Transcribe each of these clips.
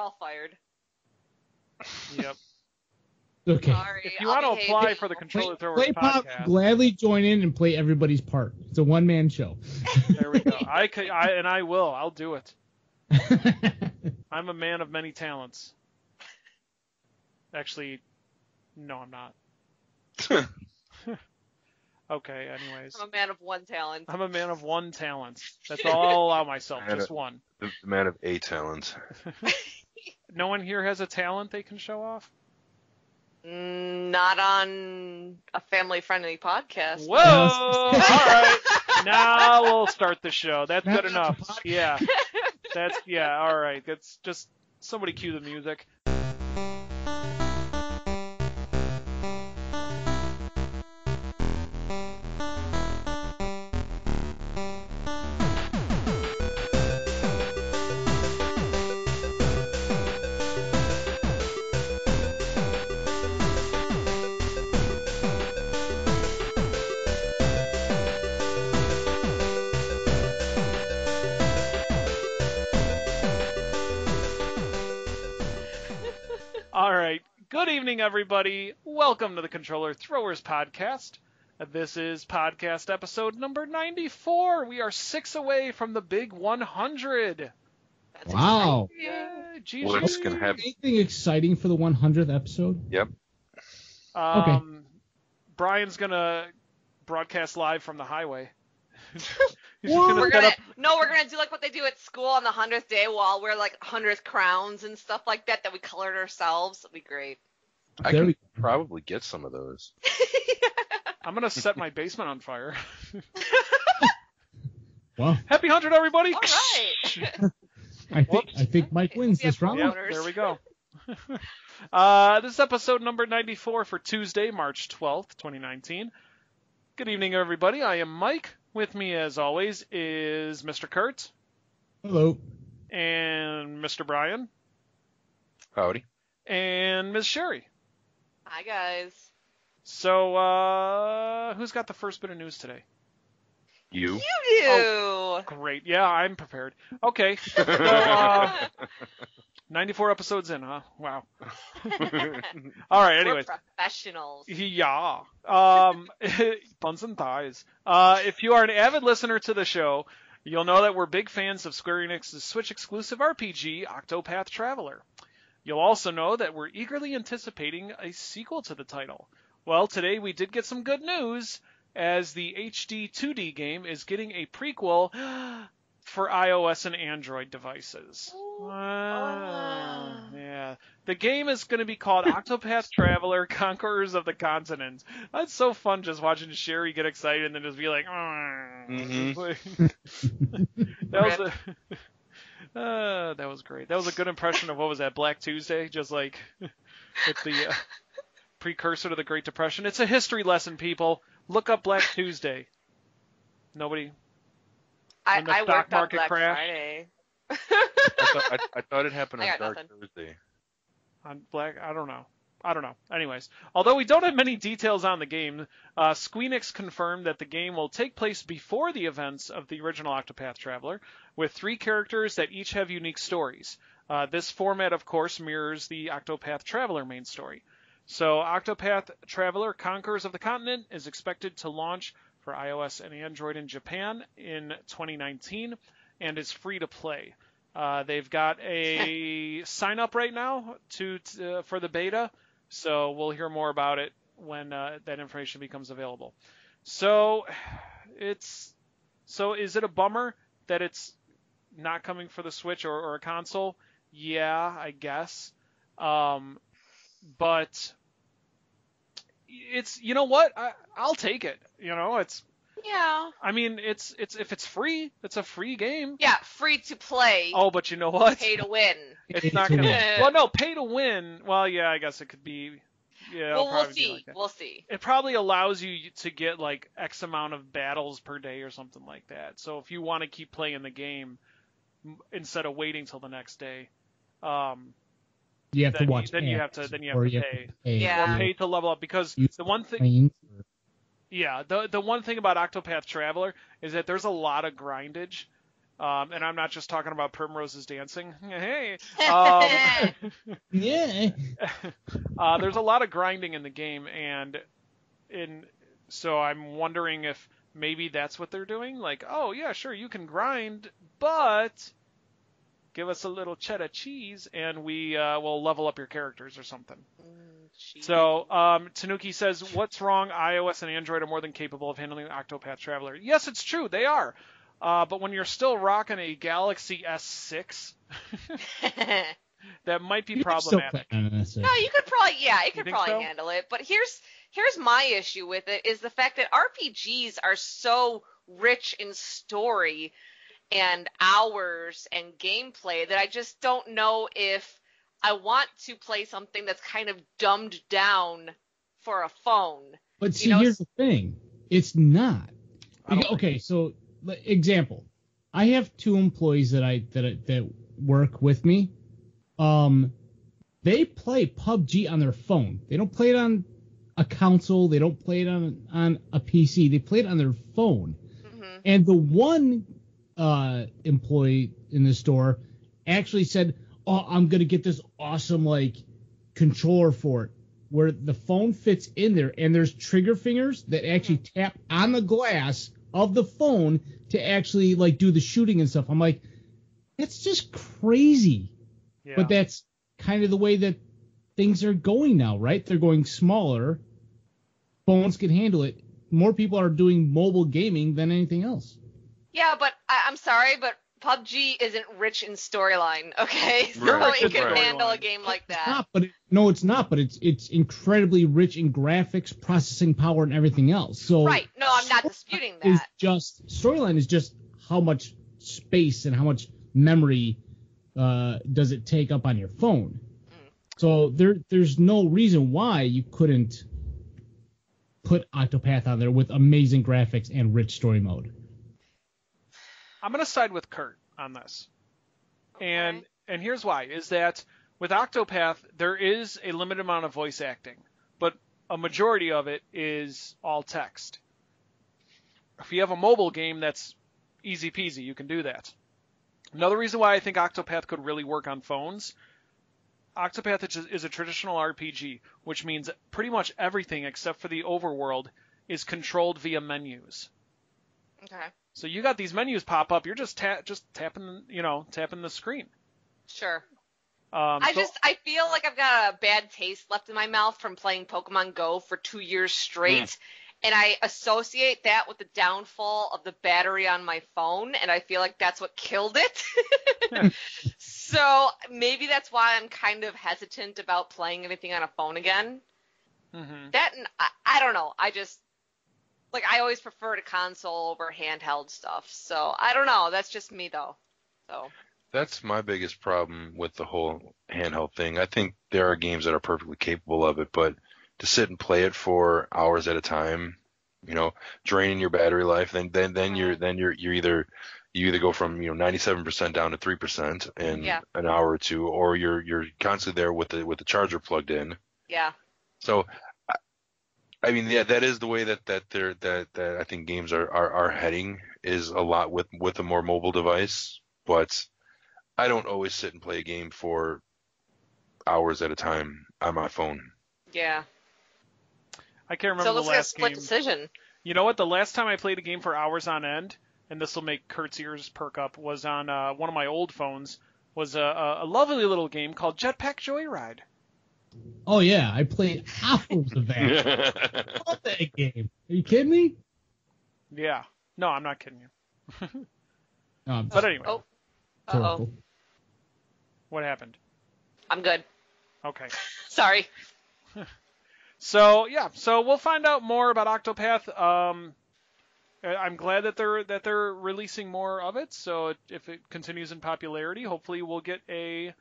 all fired. Yep. Okay. Sorry, If you want to apply for the Controller Throwers Play Pop podcast, gladly join in and play everybody's part. It's a one-man show. there we go. I will. I'll do it. I'm a man of many talents. Actually, no, I'm not. Okay, anyways. I'm a man of one talent. I'm a man of one talent. That's all I'll allow myself, just one. The man of a talent. No one here has a talent they can show off? Not on a family-friendly podcast. Whoa! All right. Now we'll start the show. That's good enough. Yeah. All right. That's just somebody cue the music. All right. Good evening, everybody. Welcome to the Controller Throwers podcast. This is podcast episode number 94. We are 6 away from the big 100. That's Wow. exciting. Well, it's gonna have. Anything exciting for the 100th episode? Yep. Okay. Brian's gonna broadcast live from the highway. He's What? gonna We're set gonna up. we're gonna do like what they do at school on the 100th day. We'll all wear like 100th crowns and stuff like that we colored ourselves. It'll be great. I There can we- probably get some of those. I'm gonna set my basement on fire. Well, Happy 100, everybody! All right. I think Mike wins We have this round. Yep, Owners. there we go. This is episode number 94 for Tuesday, March 12th, 2019. Good evening, everybody. I am Mike. With me, as always, is Mr. Kurt Hello. and Mr. Brian Howdy. and Ms. Sherry. Hi guys. So, who's got the first bit of news today? You. You do. Great. Yeah, I'm prepared. Okay. So, 94 episodes in, huh? Wow. All right, anyways. We're professionals. Yeah. Buns and thighs. If you are an avid listener to the show, you'll know that we're big fans of Square Enix's Switch exclusive RPG, Octopath Traveler. You'll also know that we're eagerly anticipating a sequel to the title. Well, today we did get some good news, as the HD 2D game is getting a prequel for iOS and Android devices. Yeah. The game is going to be called Octopath Traveler, Conquerors of the Continent. That's so fun just watching Sherry get excited and then just be like, that was great. That was a good impression of, what was that, Black Tuesday? Just like, it's the precursor to the Great Depression. It's a history lesson, people. Look up Black Tuesday. Nobody... I when the stock worked on market Black crashed. Friday. I thought it happened I on got Dark nothing. Thursday. On Black, I don't know. Anyways, although we don't have many details on the game, Squeenix confirmed that the game will take place before the events of the original Octopath Traveler, with 3 characters that each have unique stories. This format, of course, mirrors the Octopath Traveler main story. So, Octopath Traveler Conquerors of the Continent is expected to launch for iOS and Android in Japan in 2019, and is free to play. They've got a sign up right now for the beta, so we'll hear more about it when that information becomes available. So is it a bummer that it's not coming for the Switch or a console? Yeah, I guess. But it's, you know what? I'll take it. You know, it's. Yeah. I mean, it's if it's free, it's a free game. Yeah, free to play. Oh, but you know what? Pay to win. It's not gonna. Well, no, pay to win. Well, yeah, I guess it could be. Yeah, it'll Well, we'll probably be see. like that. We'll see. It probably allows you to get like X amount of battles per day or something like that. So if you want to keep playing the game instead of waiting till the next day, You have to watch. then you have to pay. Yeah. Or pay to level up, because Use the one thing. planes. Yeah, the one thing about Octopath Traveler is that there's a lot of grindage, And I'm not just talking about Primrose's dancing. Hey. Yeah. There's a lot of grinding in the game, so I'm wondering if maybe that's what they're doing. Like, oh yeah, sure, you can grind, but give us a little cheddar cheese, and we will level up your characters or something. So Tanuki says, what's wrong? iOS and Android are more than capable of handling Octopath Traveler. Yes, it's true, they are. But when you're still rocking a Galaxy S6, that might be problematic. No, you could probably so? handle it. But here's my issue with it is the fact that RPGs are so rich in story and hours and gameplay that I just don't know if I want to play something that's kind of dumbed down for a phone. But see, here's the thing. It's not. Okay, so example. I have 2 employees that work with me. They play PUBG on their phone. They don't play it on a console. They don't play it on a PC. They play it on their phone. Mm-hmm. And the one employee in the store actually said, "Oh, I'm gonna get this awesome controller for it, where the phone fits in there, and there's trigger fingers that actually tap on the glass of the phone to actually do the shooting and stuff." I'm like, that's just crazy. Yeah. But that's kind of the way that things are going now, right? They're going smaller. Phones can handle it. More people are doing mobile gaming than anything else. Yeah, but I'm sorry, but PUBG isn't rich in storyline, okay? So Right. it can handle a game like that. It's not, but it's incredibly rich in graphics, processing power, and everything else. So right. No, I'm not disputing that. Storyline is just how much space and how much memory does it take up on your phone. So there's no reason why you couldn't put Octopath on there with amazing graphics and rich story mode. I'm going to side with Kurt on this. Okay. And here's why, is that with Octopath, there is a limited amount of voice acting, but a majority of it is all text. If you have a mobile game, that's easy peasy. You can do that. Another reason why I think Octopath could really work on phones, Octopath is a traditional RPG, which means pretty much everything except for the overworld is controlled via menus. Okay. So you got these menus pop up. You're just tapping the screen. Sure. I feel like I've got a bad taste left in my mouth from playing Pokemon Go for 2 years straight, and I associate that with the downfall of the battery on my phone, and I feel like that's what killed it. So maybe that's why I'm kind of hesitant about playing anything on a phone again. Mm-hmm. I don't know. I always prefer to console over handheld stuff. So I don't know. That's just me though. So that's my biggest problem with the whole handheld thing. I think there are games that are perfectly capable of it, but to sit and play it for hours at a time, draining your battery life, then you either go from 97% down to 3% in an hour or two, or you're constantly there with the charger plugged in. Yeah. So I mean, yeah, that is the way that I think games are heading, is a lot with a more mobile device. But I don't always sit and play a game for hours at a time on my phone. Yeah. I can't remember the last game. So let's get a split decision. You know what? The last time I played a game for hours on end, and this will make Kurt's ears perk up, was on one of my old phones. Was a lovely little game called Jetpack Joyride. Oh yeah, I played hours of that. I love that game. Are you kidding me? Yeah. No, I'm not kidding you. But anyway. Oh. Uh-oh. What happened? I'm good. Okay. Sorry. So we'll find out more about Octopath. I'm glad that they're releasing more of it. So if it continues in popularity, hopefully we'll get a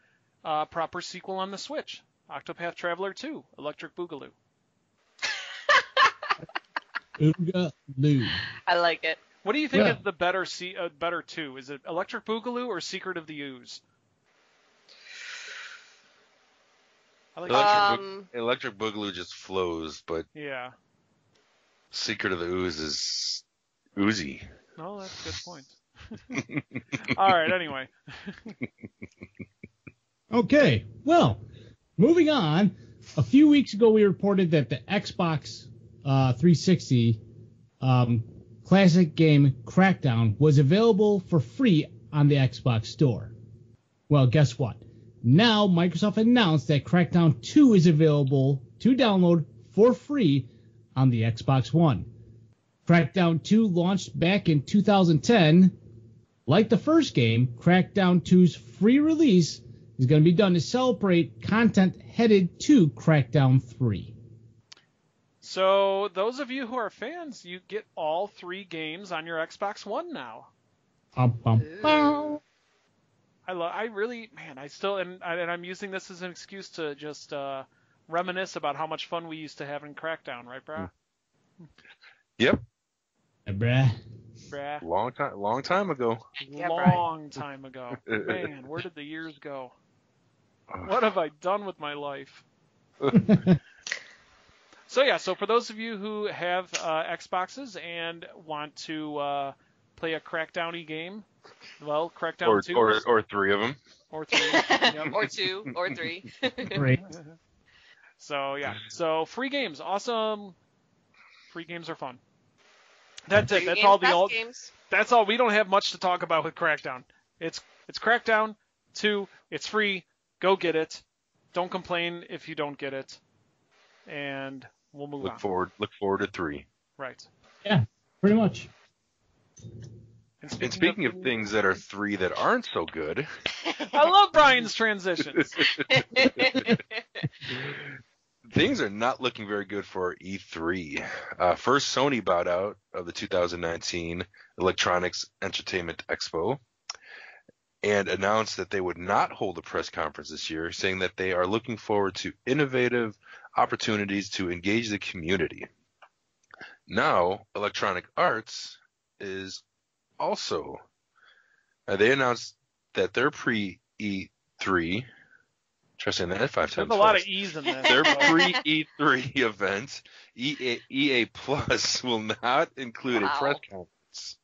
proper sequel on the Switch. Octopath Traveler 2, Electric Boogaloo. Boogaloo. I like it. What do you think is the better two? Is it Electric Boogaloo or Secret of the Ooze? I like Electric Boogaloo just flows, but yeah, Secret of the Ooze is oozy. No, that's a good point. All right, anyway. Okay, well, moving on. A few weeks ago, we reported that the Xbox 360 classic game Crackdown was available for free on the Xbox Store. Well, guess what? Now, Microsoft announced that Crackdown 2 is available to download for free on the Xbox One. Crackdown 2 launched back in 2010. Like the first game, Crackdown 2's free release is going to be done to celebrate content headed to Crackdown 3. So those of you who are fans, you get all 3 games on your Xbox One now. I really, man, I'm using this as an excuse to just reminisce about how much fun we used to have in Crackdown, right, brah? Yep. Brah. Long time ago. Long time ago. Man, where did the years go? What have I done with my life? So for those of you who have Xboxes and want to play a Crackdown-y game, well, Crackdown 2. Or 3 of them. Or 3. Yep. Or 2, or 3. Great. So free games, awesome. Free games are fun. That's it. That's games, all best games. That's all. We don't have much to talk about with Crackdown. It's Crackdown 2. It's free. Go get it. Don't complain if you don't get it. And we'll move on. Look forward to 3. Right. Yeah, pretty much. And speaking of things that are 3 that aren't so good. I love Brian's transitions. Things are not looking very good for E3. First, Sony bowed out of the 2019 Electronics Entertainment Expo and announced that they would not hold a press conference this year, saying that they are looking forward to innovative opportunities to engage the community. Now, Electronic Arts is also, they announced that their pre-E3, try saying that 5 times. There's a lot of E's in this. Their pre-E3 event, EA Plus, will not include a press conference.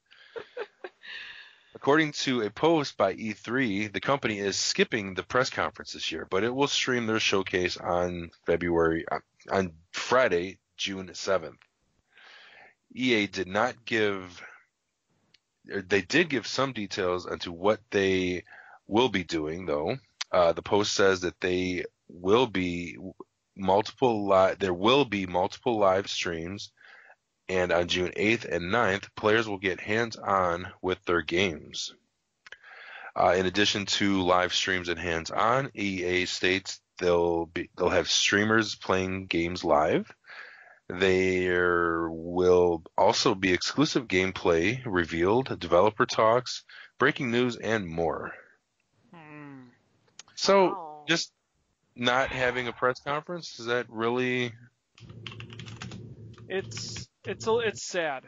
According to a post by E3, the company is skipping the press conference this year, but it will stream their showcase on Friday, June 7th. EA did give some details onto what they will be doing, though. The post says that there will be multiple live streams, and on June 8th and 9th, players will get hands-on with their games. In addition to live streams and hands-on, EA states they'll have streamers playing games live. There will also be exclusive gameplay revealed, developer talks, breaking news, and more. So, just not having a press conference, is that really? It's sad.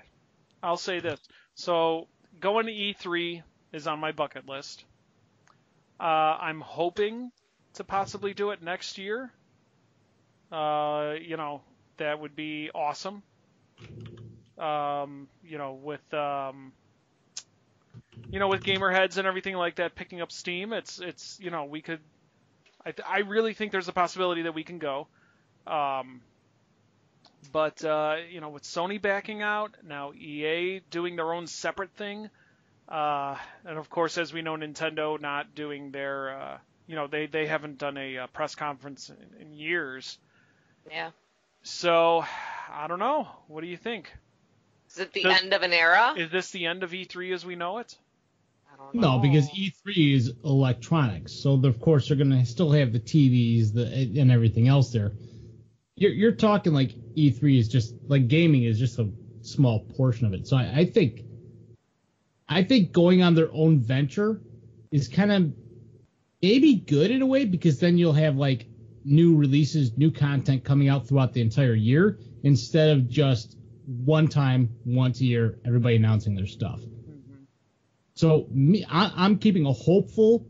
I'll say this. So, going to E3 is on my bucket list. I'm hoping to possibly do it next year. That would be awesome. With gamer heads and everything like that picking up steam, we could. I really think there's a possibility that we can go. But with Sony backing out, now EA doing their own separate thing, and of course, as we know, Nintendo not doing their, they haven't done a press conference in years. Yeah. So, I don't know. What do you think? Is it the end of an era? Is this the end of E3 as we know it? I don't know. No, because E3 is electronics, so of course they're going to still have the TVs and everything else there. You're talking like E3 is just like gaming is just a small portion of it. So I think going on their own venture is kind of maybe good in a way, because then you'll have like new releases, new content coming out throughout the entire year instead of just once a year, everybody announcing their stuff. Mm-hmm. So I'm keeping a hopeful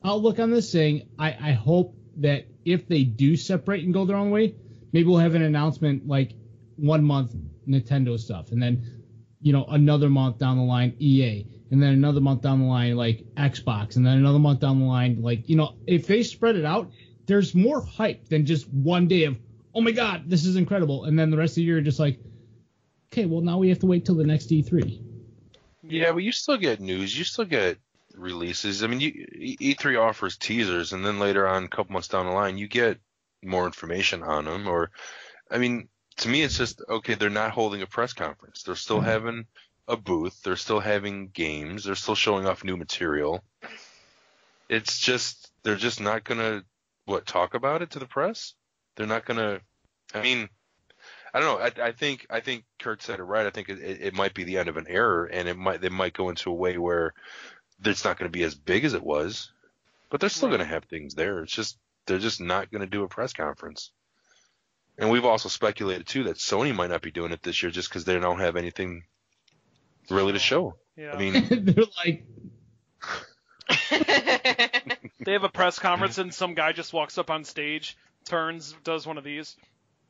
outlook on this, saying I hope that if they do separate and go their own way, maybe we'll have an announcement like 1 month Nintendo stuff, and then another month down the line EA, and then another month down the line, like Xbox, and then another month down the line, like, you know, if they spread it out, there's more hype than just one day of, oh my God, this is incredible. And then the rest of the year, just like, okay, well, now we have to wait till the next E3. Yeah, but you still get news. You still get releases. I mean, E3 offers teasers, and then later on, a couple months down the line, you get more information on them. Or, I mean, to me, it's just, okay, they're not holding a press conference. They're still having a booth. They're still having games. They're still showing off new material. It's just, they're just not going to, talk about it to the press? They're not going to, I mean, I don't know. I think Kurt said it right. I think it might be the end of an era, and they might go into a way where it's not going to be as big as it was, but they're still going to have things there. It's just they're just not going to do a press conference. And we've also speculated too that Sony might not be doing it this year just because they don't have anything really to show. Yeah. I mean, they're like. They have a press conference and some guy just walks up on stage, turns, does one of these,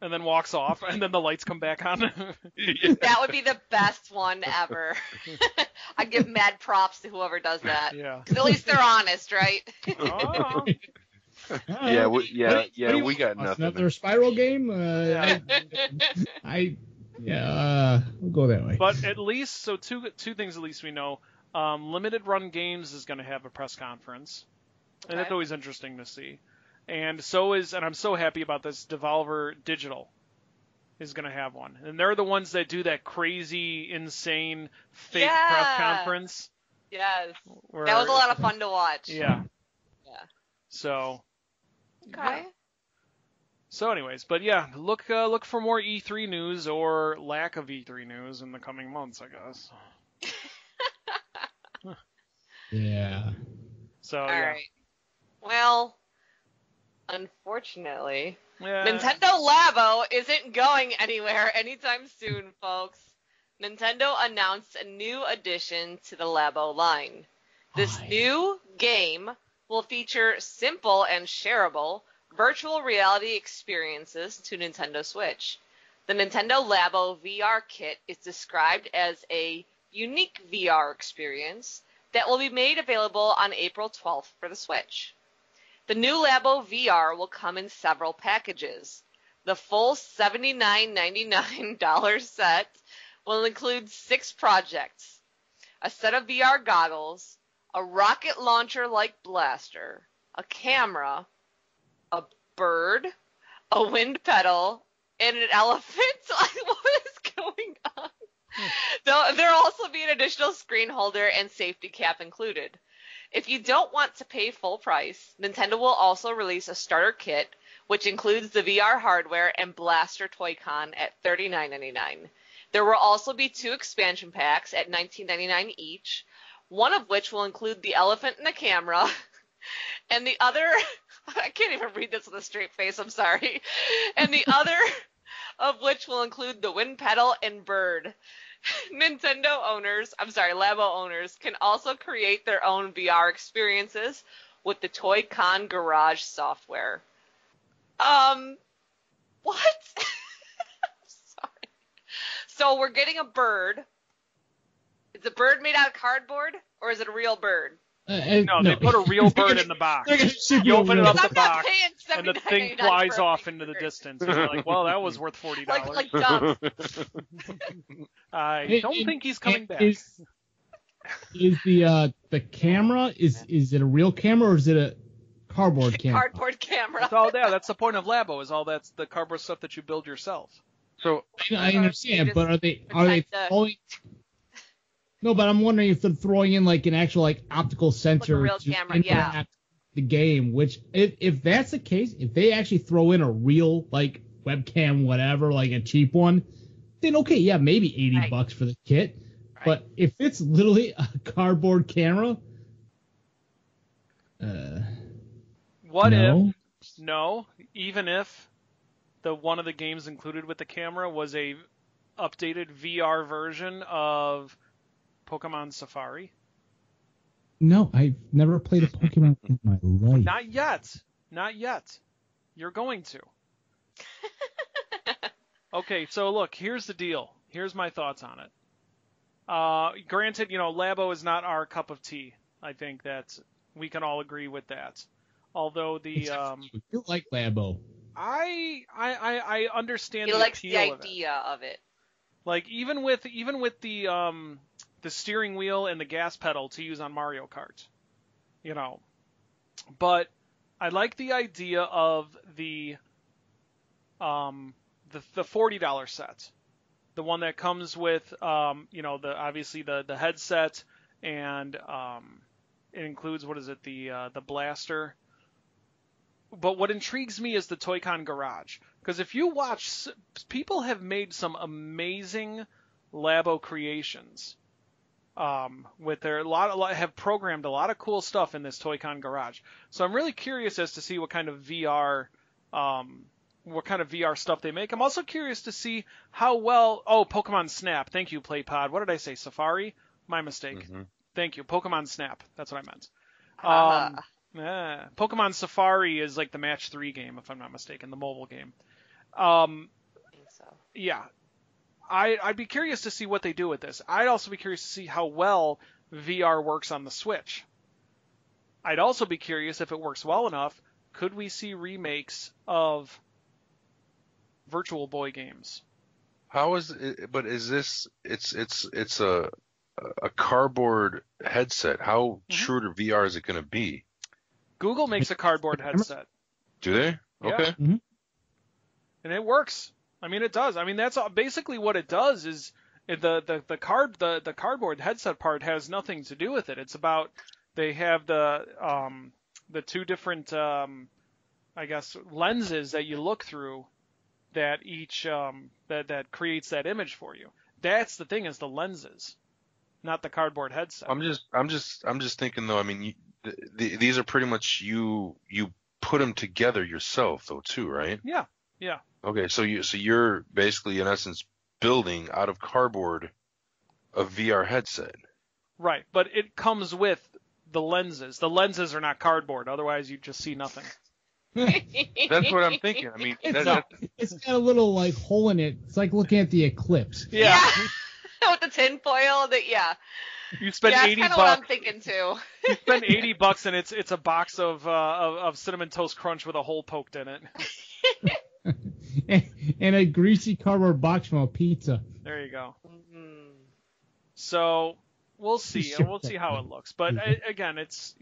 and then walks off, and then the lights come back on. That would be the best one ever. I give mad props to whoever does that. Yeah. 'Cause at least they're honest, right? Oh. We got nothing. Another Spiral game? Yeah. We'll go that way. But at least, so two things at least we know. Limited Run Games is going to have a press conference, and that's always interesting to see. And I'm so happy about this, Devolver Digital is going to have one. And they're the ones that do that crazy, insane, fake press conference. Yes. That was a lot of fun to watch. Yeah. Yeah. So. Okay. Yeah. So anyways, but yeah, look for more E3 news or lack of E3 news in the coming months, I guess. Yeah. So, All right. Well, unfortunately, yeah. Nintendo Labo isn't going anywhere anytime soon, folks. Nintendo announced a new addition to the Labo line. This new game will feature simple and shareable virtual reality experiences to Nintendo Switch. The Nintendo Labo VR kit is described as a unique VR experience that will be made available on April 12th for the Switch. The new Labo VR will come in several packages. The full $79.99 set will include 6 projects: a set of VR goggles, a rocket launcher-like blaster, a camera, a bird, a wind pedal, and an elephant. What is going on? There'll also be an additional screen holder and safety cap included. If you don't want to pay full price, Nintendo will also release a starter kit, which includes the VR hardware and Blaster Toy-Con at $39.99. There will also be 2 expansion packs at $19.99 each, one of which will include the elephant and the camera, and the other, I can't even read this with a straight face, I'm sorry, and the other of which will include the wind pedal and bird. Labo owners can also create their own VR experiences with the Toy-Con Garage software. What? Sorry. So we're getting a bird. Is the bird made out of cardboard, or is it a real bird? No, they put a real bird in the box. You open it up the box, and the thing flies off into the distance. And you're like, well, that was worth $40. Like Dump. I don't think he's coming back. Is the camera, is it a real camera, or is it a cardboard camera? Cardboard camera. It's all there. That's the point of Labo, is all that's the cardboard stuff that you build yourself. So I understand, but are they throwing? No, but I'm wondering if they're throwing in like an actual like optical sensor real to camera, interact the game. Which, if that's the case, if they actually throw in a real like webcam, whatever, like a cheap one, then okay, yeah, maybe $80 for the kit. Right. But if it's literally a cardboard camera, even if one of the games included with the camera was a updated VR version of Pokemon Safari? No, I've never played a Pokemon in my life. Not yet. You're going to. Okay, so look, here's the deal. Here's my thoughts on it. Granted, Labo is not our cup of tea. I think that we can all agree with that. Although you like Labo. I understand. He likes the appeal idea of it. Like even with the steering wheel and the gas pedal to use on Mario Kart, But I like the idea of the $40 set, the one that comes with obviously the headset, and it includes the blaster. But what intrigues me is the Toy-Con Garage, because if you watch, people have made some amazing Labo creations. With their have programmed a lot of cool stuff in this Toy-Con Garage. So I'm really curious as to see what kind of VR stuff they make. I'm also curious to see how well. Oh, Pokemon Snap. Thank you, PlayPod. What did I say? Safari? My mistake. Mm-hmm. Thank you. Pokemon Snap. That's what I meant. Pokemon Safari is like the Match 3 game, if I'm not mistaken, the mobile game. I think so. Yeah. I'd be curious to see what they do with this. I'd also be curious to see how well VR works on the Switch. I'd also be curious if it works well enough, could we see remakes of Virtual Boy games? How is it? But is this? It's a cardboard headset. How true to VR is it going to be? Google makes a cardboard headset. Do they? Yeah. Okay. Mm-hmm. And it works. I mean, it does. I mean, that's basically what it does. Is the cardboard headset part has nothing to do with it. It's about they have the two different lenses that you look through that each that creates that image for you. That's the thing, is the lenses, not the cardboard headset. I'm just thinking though. I mean, these are pretty much you put them together yourself though too, right? Yeah. Yeah. Okay, so you're basically in essence building out of cardboard a VR headset. Right, but it comes with the lenses. The lenses are not cardboard, otherwise you just see nothing. That's what I'm thinking. I mean, it's got a little like hole in it. It's like looking at the eclipse. Yeah. With the tinfoil, You spend $80. That's kind of what I'm thinking too. You spend $80 and it's a box of Cinnamon Toast Crunch with a hole poked in it. and a greasy cardboard box from a pizza. There you go. Mm-hmm. So we'll see. We'll see how it looks. But again, it's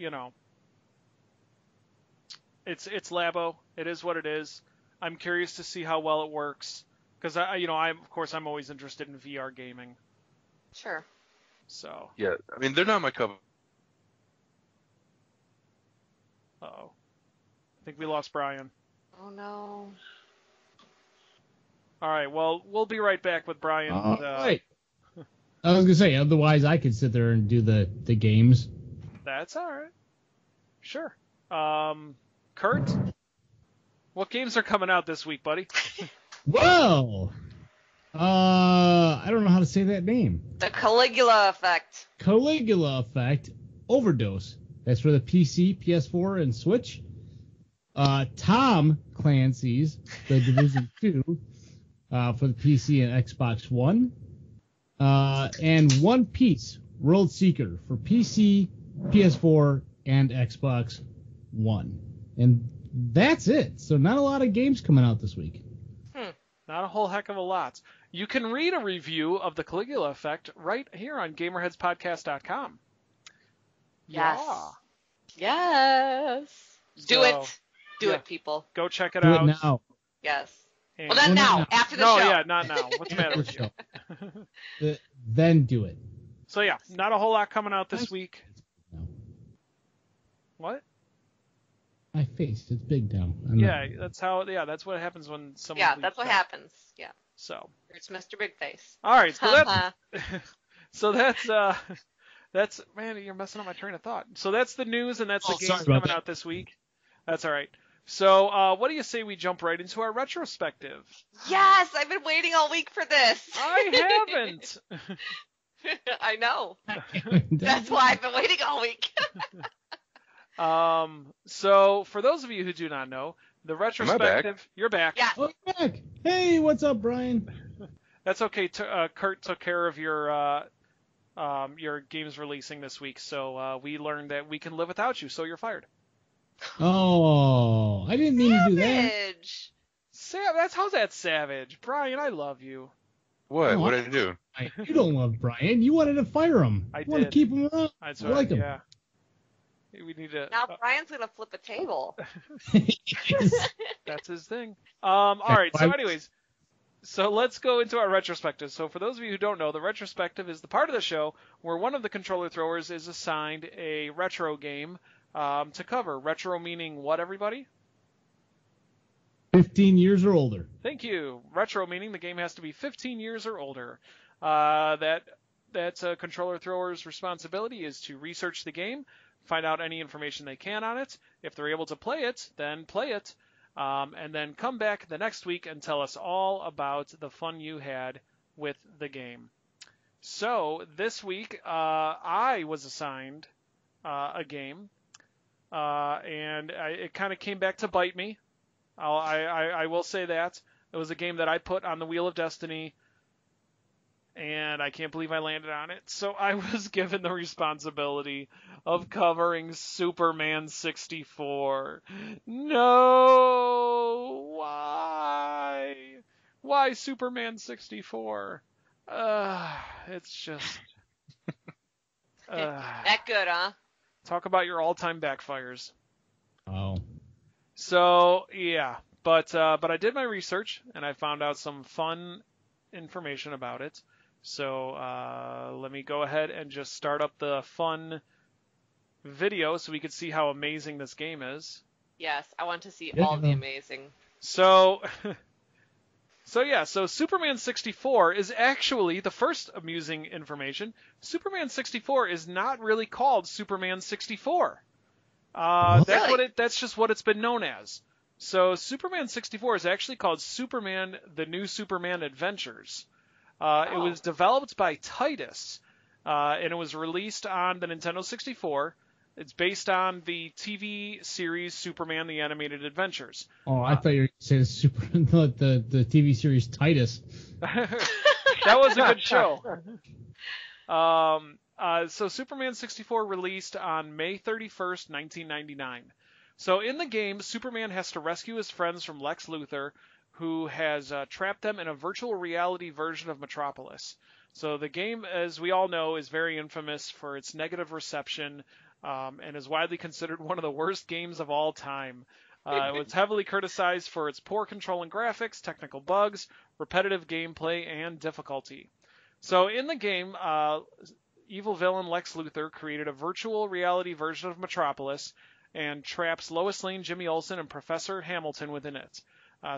it's Labo. It is what it is. I'm curious to see how well it works, because I'm always interested in VR gaming. Sure. So. Yeah, I mean, they're not my cup. Uh-oh. I think we lost Brian. Oh no. All right, well, we'll be right back with Brian. Right. I was gonna say, otherwise I could sit there and do the games. That's all right. Sure. Kurt, what games are coming out this week, buddy? Well, I don't know how to say that name. The Caligula Effect. Caligula Effect Overdose. That's for the PC, PS4, and Switch. Tom Clancy's The Division 2 for the PC and Xbox One. And One Piece World Seeker for PC, PS4, and Xbox One. And that's it. So not a lot of games coming out this week. Not a whole heck of a lot. You can read a review of the Caligula Effect right here on GamerheadsPodcast.com. Yes. Yeah. Yes. Do it, people. Go check it Do out. it now. Yes. And Well, not now. After the show. No, yeah, not now. What's the matter with you? Then do it. So yeah, not a whole lot coming out this week. No. What? My face, it's big now. That's what happens when someone. Yeah, that's what happens. Yeah. So. It's Mr. Big Face. All right, so that's man, you're messing up my train of thought. So that's the news, and that's the games coming out this week. That's all right. So what do you say we jump right into our retrospective? Yes, I've been waiting all week for this. I haven't. I know. That's why I've been waiting all week. So for those of you who do not know, the retrospective. You're back. Yeah. Oh, you're back. Hey, what's up, Brian? That's okay. Kurt took care of your your game's releasing this week. So we learned that we can live without you, so you're fired. Oh, I didn't mean to do that. How's that savage? Brian, I love you. What? What did I do? You don't love Brian. You wanted to fire him. I want to keep him around. I like him. Yeah. We need to. Now Brian's gonna flip a table. That's his thing. All right. So, anyways, let's go into our retrospective. So, for those of you who don't know, the retrospective is the part of the show where one of the controller throwers is assigned a retro game to cover. Retro meaning what, everybody? 15 years or older. Thank you. Retro meaning the game has to be 15 years or older. That's a controller thrower's responsibility is to research the game, find out any information they can on it. If they're able to play it, then play it, and then come back the next week and tell us all about the fun you had with the game. So this week, I was assigned a game, and it kind of came back to bite me. I will say that. It was a game that I put on the Wheel of Destiny, and I can't believe I landed on it. So I was given the responsibility of covering Superman 64. No! Why? Why Superman 64? It's just... that good, huh? Talk about your all-time backfires. Oh. So, yeah. But I did my research, and I found out some fun information about it. So let me go ahead and just start up the fun video so we can see how amazing this game is. Yes, I want to see all the amazing. So Superman 64 is actually the first amusing information. Superman 64 is not really called Superman 64. That's just what it's been known as. So Superman 64 is actually called Superman: The New Superman Adventures. It was developed by Titus, and it was released on the Nintendo 64. It's based on the TV series Superman: The Animated Adventures. Oh, I thought you were saying the TV series Titus. That was a good show. So Superman 64 released on May 31st, 1999. So in the game, Superman has to rescue his friends from Lex Luthor, who has trapped them in a virtual reality version of Metropolis. So the game, as we all know, is very infamous for its negative reception and is widely considered one of the worst games of all time. It was heavily criticized for its poor control and graphics, technical bugs, repetitive gameplay, and difficulty. So in the game, evil villain Lex Luthor created a virtual reality version of Metropolis and traps Lois Lane, Jimmy Olsen, and Professor Hamilton within it.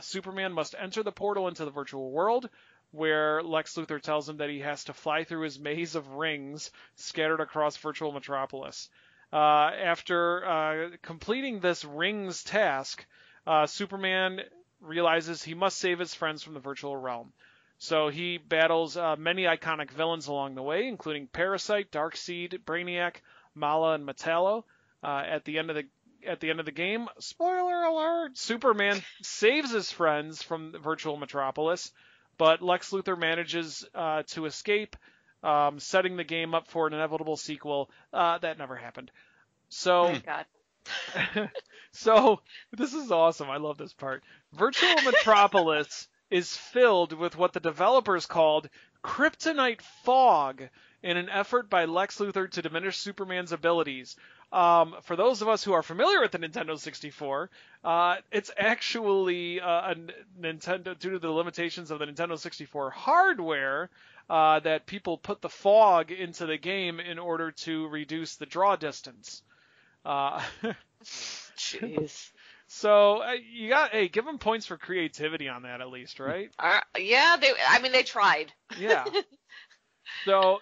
Superman must enter the portal into the virtual world, where Lex Luthor tells him that he has to fly through his maze of rings scattered across virtual Metropolis. After completing this rings task, Superman realizes he must save his friends from the virtual realm. So he battles many iconic villains along the way, including Parasite, Darkseid, Brainiac, Mala, and Metallo. At the end of the game, spoiler alert, Superman saves his friends from the virtual Metropolis, but Lex Luthor manages to escape, setting the game up for an inevitable sequel. That never happened. So, so this is awesome. I love this part. Virtual Metropolis is filled with what the developers called kryptonite fog in an effort by Lex Luthor to diminish Superman's abilities. For those of us who are familiar with the Nintendo 64, it's actually a Nintendo, due to the limitations of the Nintendo 64 hardware, that people put the fog into the game in order to reduce the draw distance. Jeez. So give them points for creativity on that at least, right? Yeah, they tried. Yeah. So,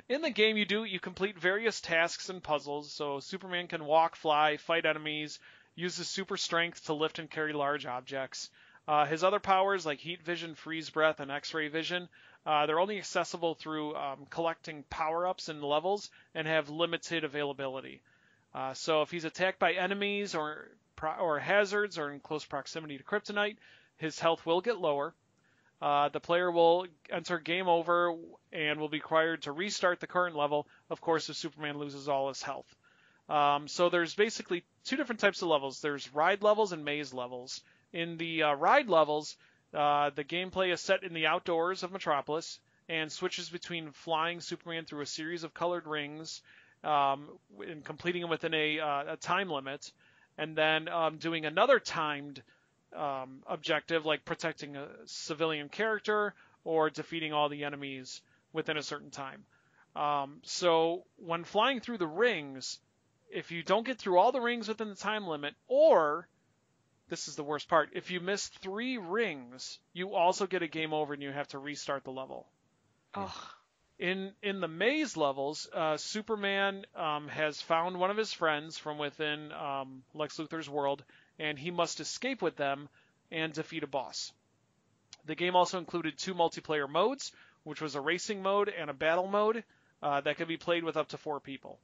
in the game, you complete various tasks and puzzles. So, Superman can walk, fly, fight enemies, use his super strength to lift and carry large objects. His other powers, like heat vision, freeze breath, and X-ray vision, they're only accessible through collecting power-ups in levels and have limited availability. So, if he's attacked by enemies or hazards or in close proximity to kryptonite, his health will get lower. The player will enter game over and will be required to restart the current level, of course, if Superman loses all his health. So there's basically two different types of levels. There's ride levels and maze levels. In the ride levels, the gameplay is set in the outdoors of Metropolis and switches between flying Superman through a series of colored rings and completing them within a time limit, and then doing another timed objective like protecting a civilian character or defeating all the enemies within a certain time. So when flying through the rings, if you don't get through all the rings within the time limit, or, this is the worst part, if you miss 3 rings, you also get a game over and you have to restart the level. Oh. In the maze levels, Superman has found one of his friends from within Lex Luthor's world, and he must escape with them and defeat a boss. The game also included 2 multiplayer modes, which was a racing mode and a battle mode that could be played with up to 4 people.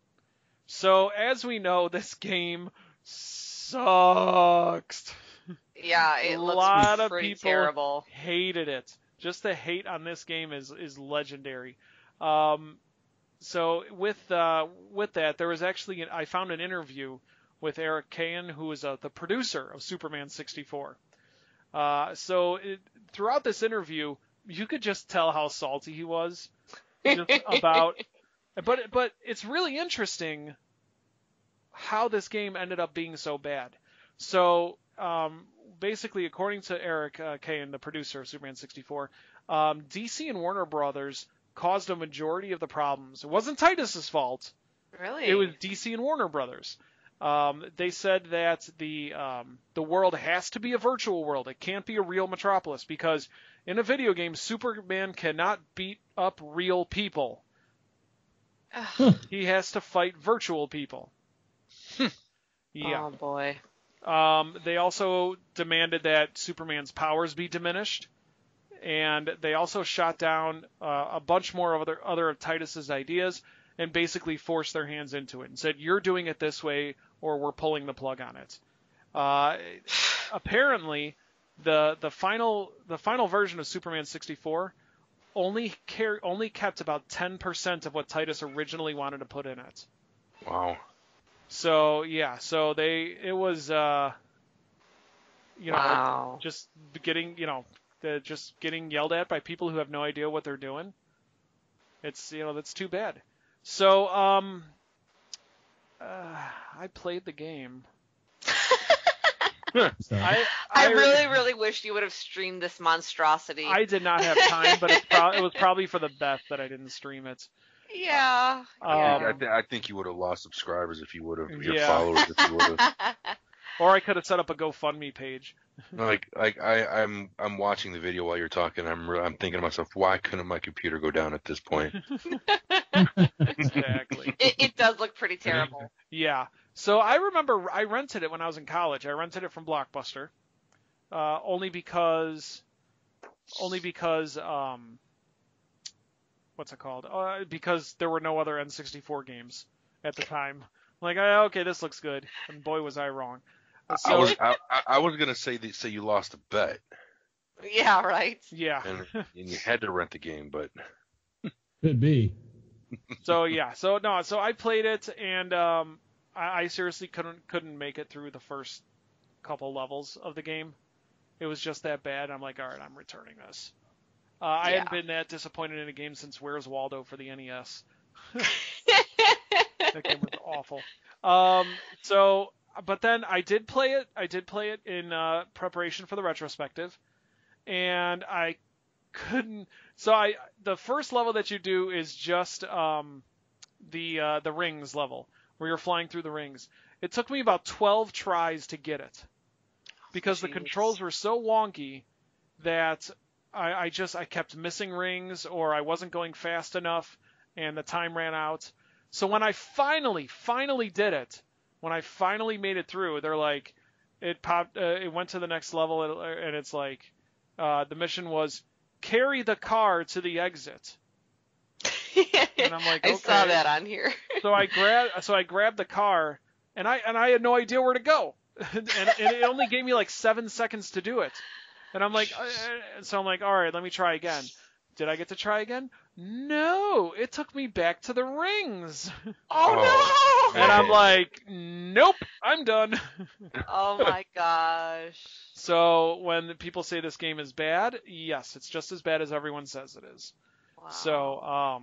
So, as we know, this game sucks. Yeah, it looks A lot of pretty people terrible. hated it. Just the hate on this game is legendary. So with that, there was actually I found an interview with Eric Cahan, who is the producer of Superman 64. Throughout this interview, you could just tell how salty he was about. But it's really interesting how this game ended up being so bad. So basically, according to Eric Cahan, the producer of Superman 64, DC and Warner Brothers caused a majority of the problems. It wasn't Titus's fault. Really? It was DC and Warner Brothers. They said that the world has to be a virtual world. It can't be a real Metropolis because in a video game, Superman cannot beat up real people. He has to fight virtual people. Yeah. Oh boy. They also demanded that Superman's powers be diminished, and they also shot down a bunch more of other of Titus's ideas and basically forced their hands into it and said, "You're doing it this way, or we're pulling the plug on it." Apparently, the final version of Superman 64 only kept about 10% of what Titus originally wanted to put in it. Wow. So yeah, it was wow. just getting just getting yelled at by people who have no idea what they're doing. It's that's too bad. So I played the game. I really wish you would have streamed this monstrosity. I did not have time, but it was probably for the best that I didn't stream it. Yeah. I think you would have lost subscribers if you would have, your followers if you would have. Or I could have set up a GoFundMe page. I'm watching the video while you're talking. I'm thinking to myself, why couldn't my computer go down at this point? Exactly. It does look pretty terrible. Yeah. So I remember I rented it when I was in college. I rented it from Blockbuster, only because what's it called? Because there were no other N64 games at the time. Like, okay, this looks good, and boy was I wrong. So, I was gonna say you lost a bet. Yeah, right. Yeah. And you had to rent the game, but could be. So I played it, and I seriously couldn't make it through the first couple levels of the game. It was just that bad. I'm like, all right, I'm returning this. I hadn't been that disappointed in a game since Where's Waldo for the NES. That game was awful. But then I did play it. I did play it in preparation for the retrospective, and I couldn't. So the first level that you do is just the rings level, where you're flying through the rings. It took me about 12 tries to get it, because the controls were so wonky that I kept missing rings, or I wasn't going fast enough, and the time ran out. So when I finally did it, when I finally made it through, they're like, it popped, it went to the next level, and it's like, the mission was carry the car to the exit. And I'm like, okay. I saw that on here. So I grabbed the car, and I had no idea where to go, and it only gave me like 7 seconds to do it. And I'm like, so I'm like, all right, let me try again. Did I get to try again? No, it took me back to the rings. Oh no! And I'm like, nope, I'm done. Oh my gosh. So when people say this game is bad, yes, it's just as bad as everyone says it is. Wow.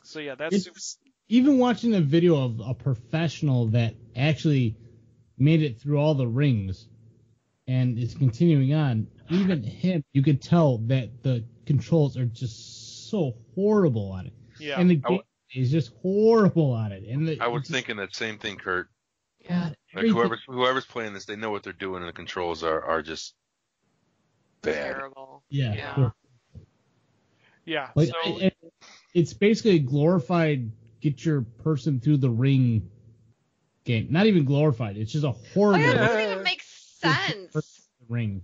So yeah, that's even watching a video of a professional that actually made it through all the rings and is continuing on. Even him, you could tell that the controls are just so horrible on it. Yeah. And the game is just horrible on it. And I was thinking that same thing, Kurt. God, like whoever's playing this, they know what they're doing, and the controls are just bad. Terrible. Yeah. Yeah. Like, So it's basically a glorified get your person through the ring game. Not even glorified. It's just a horrible. It doesn't even make sense. Ring.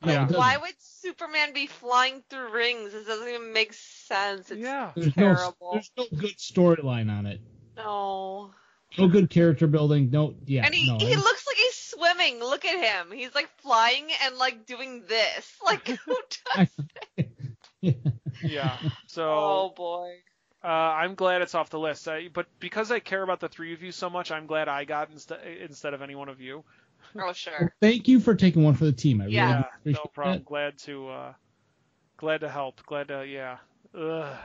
Yeah. Why would Superman be flying through rings? This doesn't even make sense. It's terrible. There's no good storyline on it. No. No good character building. No. Yeah. And he looks like he's swimming. Look at him. He's like flying and like doing this. Like who does it? Yeah. So. Oh boy. I'm glad it's off the list. But because I care about the three of you so much, I'm glad I got instead of any one of you. Oh sure. Well, thank you for taking one for the team. I really no appreciate problem. That. Glad to help. Ugh.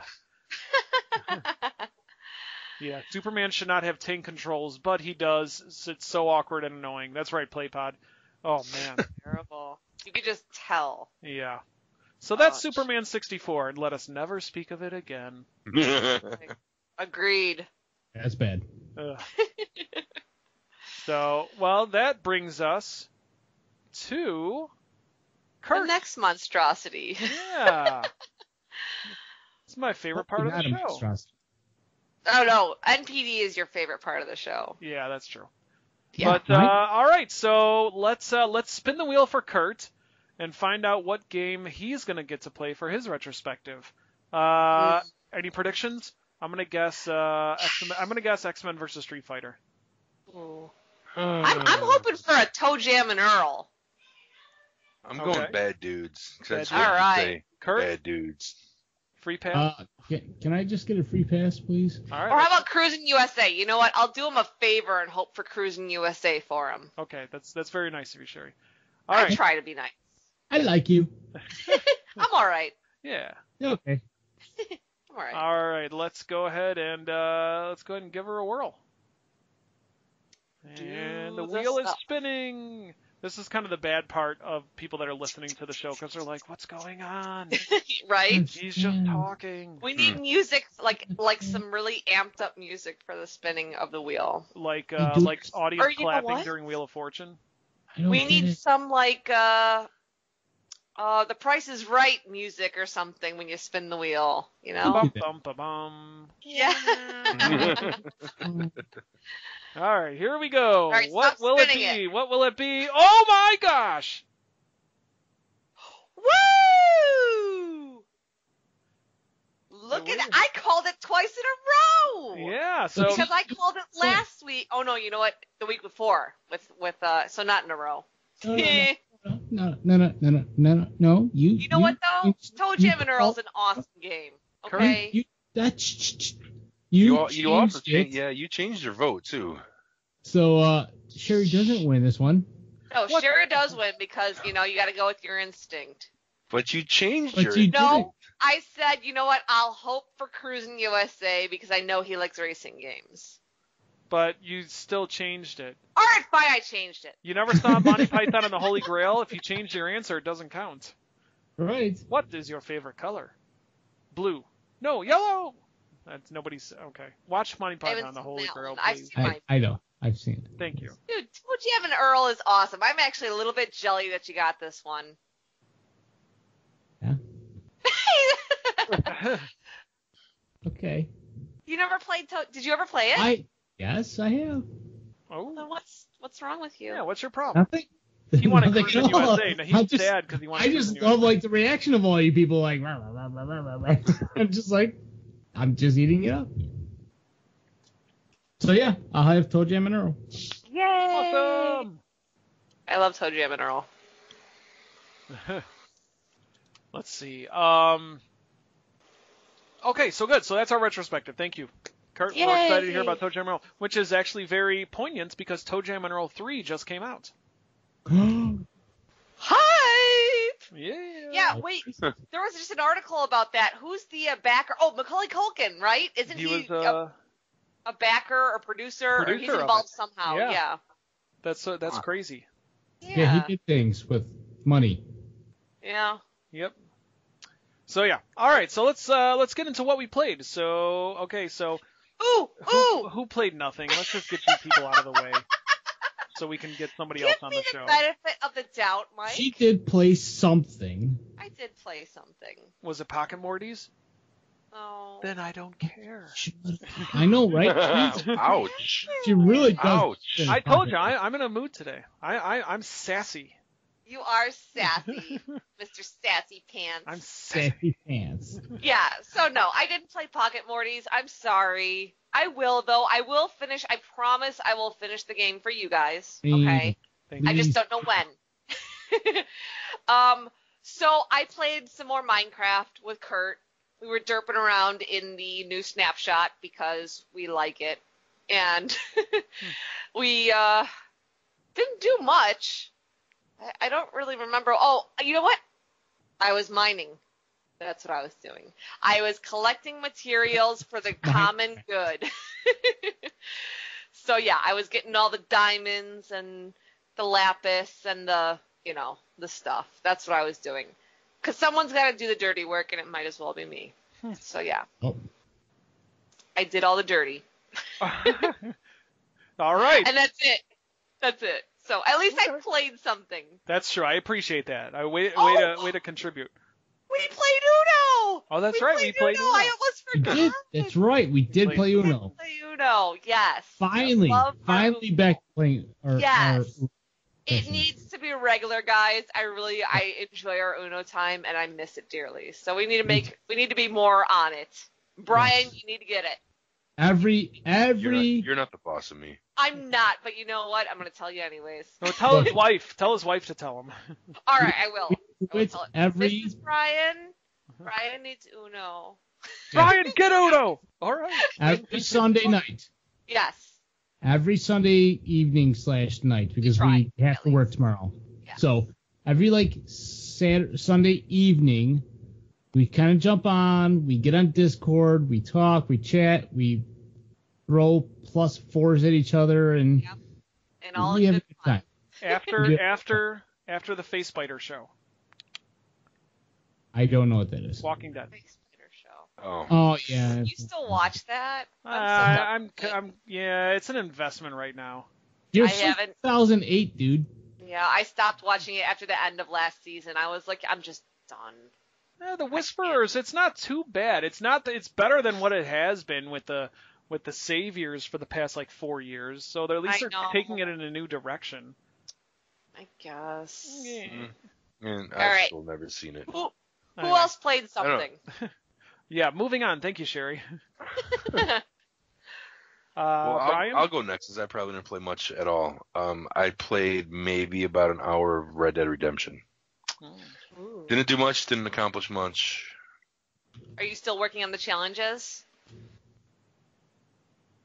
Yeah, Superman should not have tank controls, but he does. It's so awkward and annoying. That's right, PlayPod. Oh man. Terrible. You could just tell. Yeah. So that's Superman 64, and let us never speak of it again. Agreed. That's bad. So, well, that brings us to Kurt. The next monstrosity. Yeah. It's my favorite part of the show. Oh, no. NPD is your favorite part of the show. Yeah, that's true. Yeah. But, all right, so let's spin the wheel for Kurt and find out what game he's going to get to play for his retrospective. Any predictions? I'm going to guess X-Men versus Street Fighter. Ooh. I'm hoping for a Toe Jam and Earl. I'm going Bad Dudes. All right. Kurt? Bad Dudes. Free pass? Can I just get a free pass, please? All right. Or how about Cruising USA? You know what? I'll do him a favor and hope for Cruising USA for him. Okay, that's very nice of you, Sherry. I try to be nice. I like you. I'm all right. Yeah. Okay. I'm all right. All right, let's go ahead and give her a whirl. And the wheel is spinning. This is kind of the bad part of people that are listening to the show because they're like, "What's going on?" Right? He's just talking. We need music, like some really amped up music for the spinning of the wheel. Like audience clapping during Wheel of Fortune. We need some The Price is Right music or something when you spin the wheel. You know? Bum, bum, bum, bum. Yeah. All right, here we go. Right, what will it be? What will it be? Oh my gosh! Woo! Look at it. I called it twice in a row. Yeah, so because I called it last week. Oh no, you know what? The week before with so not in a row. No. You know what though? Toe Jam and Earl's an awesome game. Okay. You also changed your vote too. So Sherry doesn't win this one. No, Sherry does win because you got to go with your instinct. But you changed your. No, I said, you know what? I'll hope for Cruising USA because I know he likes racing games. But you still changed it. All right, fine, I changed it. You never saw Monty Python and the Holy Grail? If you change your answer, it doesn't count. Right. What is your favorite color? Blue. No, yellow. That's nobody's okay. Watch Monty Python and the Holy Grail, please. I know. I've seen it. Thank you. Dude, Toe Jam and Earl is awesome. I'm actually a little bit jelly that you got this one. Yeah. Okay. You never played Did you ever play it? Yes, I have. Oh. Then what's wrong with you? Yeah, what's your problem? Nothing. He wanted Cruising USA. Now he's sad because he wanted. I just love the reaction of all you people like. Rah, rah, rah, rah, rah, rah. I'm just like, I'm just eating it up. So yeah, I'll have Toe Jam and Earl. Yay! Awesome. I love Toe Jam and Earl. Let's see. Okay, so good. So that's our retrospective. Thank you. Kurt, Yay. we're excited to hear about ToeJam and Earl, which is actually very poignant because ToeJam and Earl 3 just came out. Hype! Yeah. Yeah, wait. There was just an article about that. Who's the backer? Oh, Macaulay Culkin, right? Isn't he was a backer or producer? Or he's involved somehow. Yeah. That's crazy. Yeah, he did things with money. Yeah. Yep. So yeah. All right. So let's get into what we played. So okay. So who played nothing? Let's just get you people out of the way, so we can get somebody else on the show. Give me the benefit of the doubt, Mike. She did play something. I did play something. Was it Pocket Mortys? Oh. Then I don't care. I know, right? Ouch. She really does. Ouch. I told you, I'm in a mood today. I'm sassy. You are sassy, Mr. Sassy Pants. I'm sassy. Sassy pants. Yeah, so no, I didn't play Pocket Mortys. I'm sorry. I will, though. I will finish. I promise I will finish the game for you guys. Okay? Thank I you. just don't know when. So I played some more Minecraft with Kurt. We were derping around in the new snapshot because we like it. And we didn't do much. I don't really remember. Oh, you know what? I was mining. That's what I was doing. I was collecting materials for the common good. So, yeah, I was getting all the diamonds and the lapis and the stuff. That's what I was doing. Because someone's got to do the dirty work, and it might as well be me. So, yeah. Oh. I did all the dirty. All right. And that's it. So at least I played something. That's true. I appreciate that. Way to contribute. We played Uno. Oh, that's right. We played Uno. I almost forgot. That's right. We did play Uno. Yes. Finally back playing. Yes. It needs to be regular, guys. I enjoy our Uno time and I miss it dearly. So we need to be more on it. Brian, you need to get it. You're not the boss of me. I'm not, but you know what? I'm going to tell you anyways. No, tell his wife. Tell his wife to tell him. All right, I will. This is Brian. Brian needs Uno. Brian, get Uno. All right. Every Sunday night. Yes. Every Sunday evening / night because we have to work tomorrow. Yeah. So every Sunday evening, we kind of jump on, we get on Discord, we talk, we chat, we throw +4s at each other, and all we have a good time. After the Face Spider show. I don't know what that is. Walking Dead. Face Spider show. Oh yeah. You still watch that? Yeah, it's an investment right now. You're 2008, dude. Yeah, I stopped watching it after the end of last season. I was like, I'm just done. The Whisperers, it's not too bad. It's better than what it has been with the Saviors for the past 4 years. So they're at least taking it in a new direction. I guess. Yeah. And I've still never seen it. Who else played something? Yeah, moving on. Thank you, Sherry. Brian? I'll go next, as I probably didn't play much at all. I played maybe about an hour of Red Dead Redemption. Ooh. Didn't do much, didn't accomplish much. Are you still working on the challenges?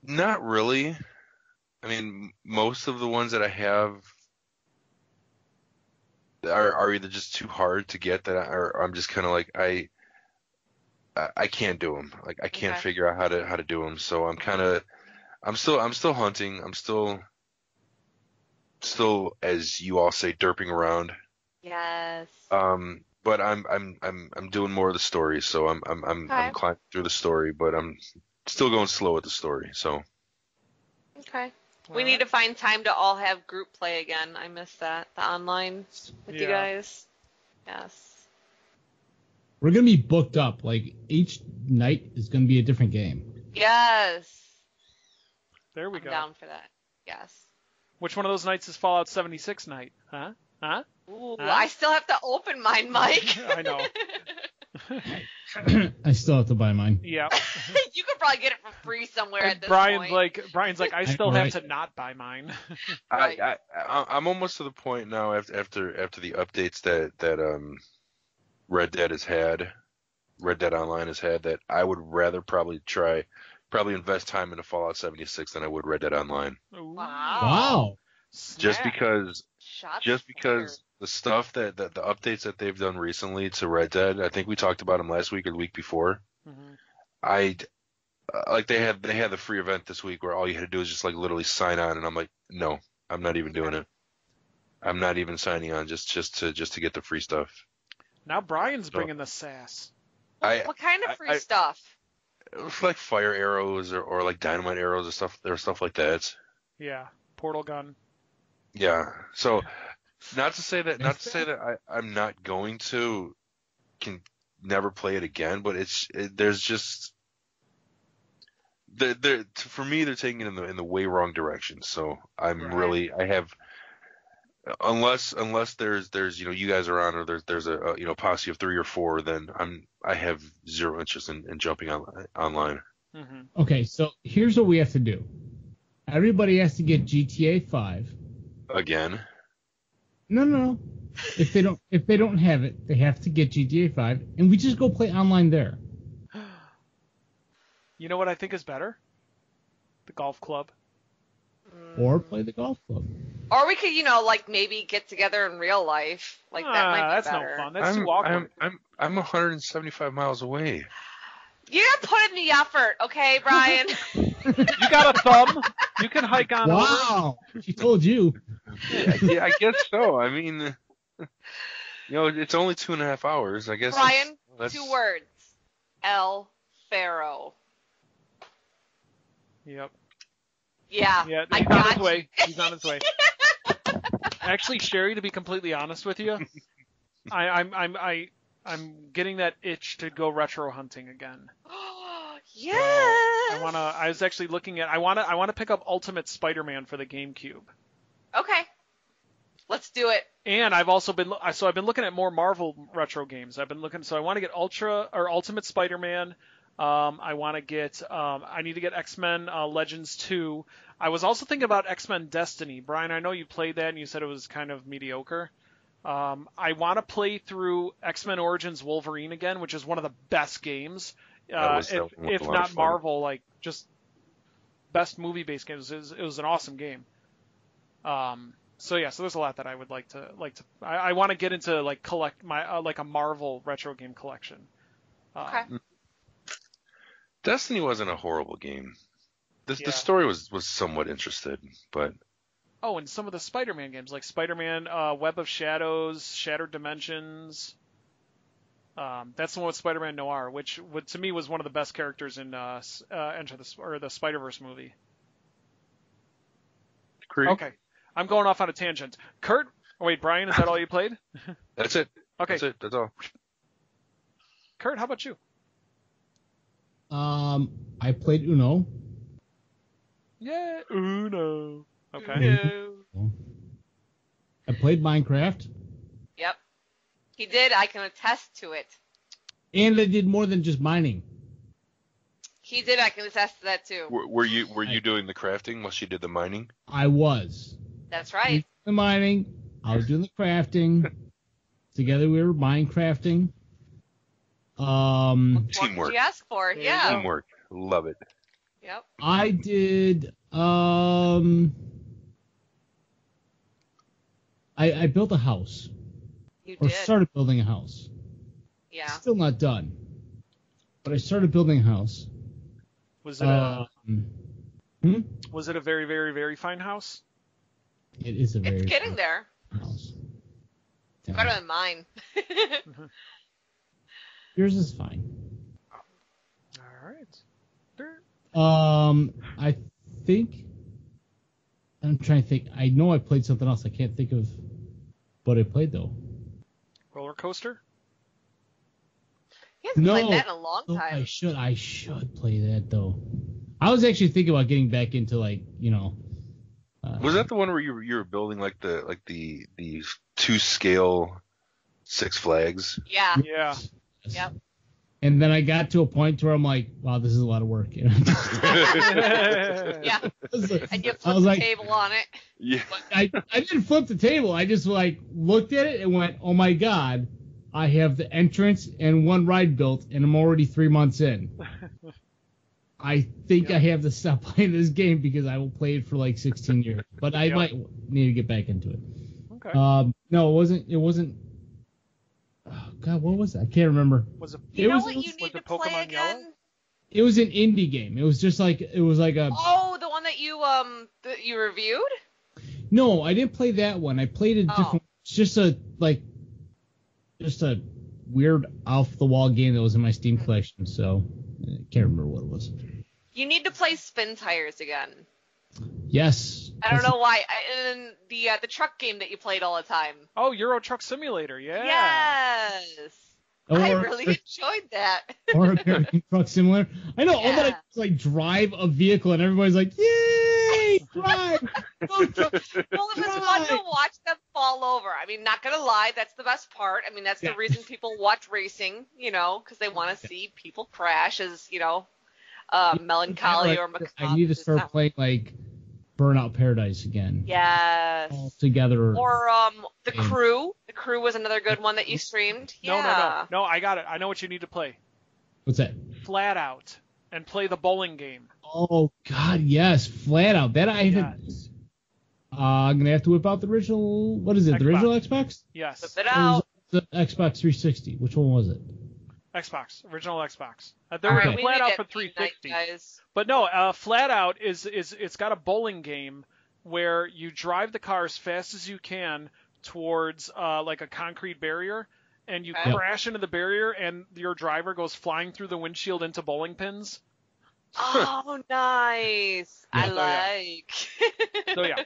Not really. I mean, most of the ones that I have are either just too hard to get or I'm just kind of like I can't do them. I can't figure out how to do them. So I'm still hunting. I'm still as you all say, derping around. Yes. But I'm doing more of the story. So I'm climbing through the story, but I'm still going slow with the story. So. Okay. We need to find time to all have group play again. I miss that. The online with you guys. Yes. We're going to be booked up. Each night is going to be a different game. Yes. There we go. I'm down for that. Yes. Which one of those nights is Fallout 76 night? Huh? Ooh, I still have to open mine, Mike. I know. I still have to buy mine. Yeah. You could probably get it for free somewhere and at this point. Brian's like, I still have Right. to not buy mine. I'm almost to the point now after the updates that Red Dead Online has had, that I would rather probably invest time into Fallout 76 than I would Red Dead Online. Ooh. Wow. Just because fired. the stuff that the updates that they've done recently to Red Dead, I think we talked about them last week or the week before. Mm-hmm. Like they had the free event this week where all you had to do is just like literally sign on, and I'm like, no, I'm not even doing it. I'm not even signing on just to get the free stuff. Now Brian's bringing the sass. What kind of free stuff? Like fire arrows or like dynamite arrows or stuff like that. Yeah, portal gun. Yeah. So not to say that I'm not going to can never play it again, but there's just for me they're taking it in the way wrong direction. So I'm really I have unless there's you guys are on, or there's a posse of 3 or 4, then I have zero interest in jumping online. Mm-hmm. Okay, so here's what we have to do. Everybody has to get GTA 5 again. No. If they don't have it, they have to get GTA 5, and we just go play online there. You know what I think is better? The golf club. Or play the golf club. Or we could, like maybe get together in real life. Like that might be that's better. no fun. That's too awkward. I'm 175 miles away. You're putting the effort, okay, Brian? You got a thumb. You can hike on. Wow, she told you. Yeah, I guess so. I mean, it's only 2.5 hours. I guess. Brian, 2 words. El Faro. Yep. Yeah. Yeah, I he's got on his you. way. He's on his way. Actually, Sherry, to be completely honest with you, I'm getting that itch to go retro hunting again. Yes. I was actually looking at. I want to pick up Ultimate Spider-Man for the GameCube. Okay. Let's do it. And I've also been I've been looking at more Marvel retro games. So I want to get Ultimate Spider-Man. I want to get. I need to get X-Men Legends 2. I was also thinking about X-Men Destiny. Brian, I know you played that and you said it was kind of mediocre. I want to play through X-Men Origins Wolverine again, which is one of the best games. If not Marvel, like just best movie-based games. It was an awesome game. So there's a lot that I would like to. I want to get into like collect my like a Marvel retro game collection. Okay. Destiny wasn't a horrible game. The story was somewhat interesting, but. Oh, and some of the Spider-Man games, like Spider-Man Web of Shadows, Shattered Dimensions. That's the one with Spider-Man Noir, which to me was one of the best characters in the Spider-Verse movie. Great. Okay, I'm going off on a tangent. Kurt, wait, Brian, is that all you played? That's it. Okay. That's it. That's all. Kurt, how about you? I played Uno. Yeah, Uno. Okay. No. I played Minecraft. Yep. He did. I can attest to it. And I did more than just mining. He did. I can attest to that too. Were you doing the crafting while she did the mining? I was. That's right. The mining. I was doing the crafting. Together we were Minecrafting. Teamwork. What did you ask for? Yeah. Teamwork. Love it. Yep. I did. I built a house. You or did. started building a house. Yeah. Still not done. But I started building a house. Was it was it a very, very, very fine house? It is a very It's getting there. house. It's better than mine. Yours is fine. All right. I think. I'm trying to think. I know I played something else. I can't think of what I played though. Roller coaster? He hasn't played that in a long Oh, time. I should play that though. I was actually thinking about getting back into was that the one where you were building like the 2 scale Six Flags? Yeah. Yeah. Yep. And then I got to a point where I'm like, wow, this is a lot of work. You know? Yeah. And you flip the table on it. Yeah. I didn't flip the table. I just looked at it and went, oh my God, I have the entrance and one ride built, and I'm already 3 months in. I think I have to stop playing this game because I will play it for like 16 years. But I might need to get back into it. Okay. No, it wasn't. Oh God, what was it? I can't remember. Was it? You know what you need to play again? Yellow? It was an indie game. It was just like a. Oh, the one that you reviewed? No, I didn't play that one. I played a different. It's just a weird off the wall game that was in my Steam collection. So I can't remember what it was. You need to play Spin Tires again. Yes. I don't know why. And the truck game that you played all the time. Oh, Euro Truck Simulator. Yeah. Yes. I really enjoyed that. Or American Truck Simulator. I know. All that I drive a vehicle and everybody's like, yay, drive. Well, it was fun to watch them fall over. I mean, not gonna lie, that's the best part. I mean, that's the reason people watch racing, because they want to see people crash as, melancholy or macabre. I need to start playing Burnout Paradise again. Yes. All together. Or The Crew. The Crew was another good one that you streamed. Yeah. No, I got it. I know what you need to play. What's that? Flat Out. And play the bowling game. Oh, God, yes. Flat Out. That I haven't... I'm going to have to whip out the original... What is it? Xbox. The original Xbox? Yes. Whip it out. The Xbox 360. Which one was it? Xbox. Original Xbox. There was a Flat Out for 360. But no, Flat Out it's got a bowling game where you drive the car as fast as you can towards a concrete barrier, and you crash into the barrier, and your driver goes flying through the windshield into bowling pins. Oh, nice! Yeah. I like. So yeah.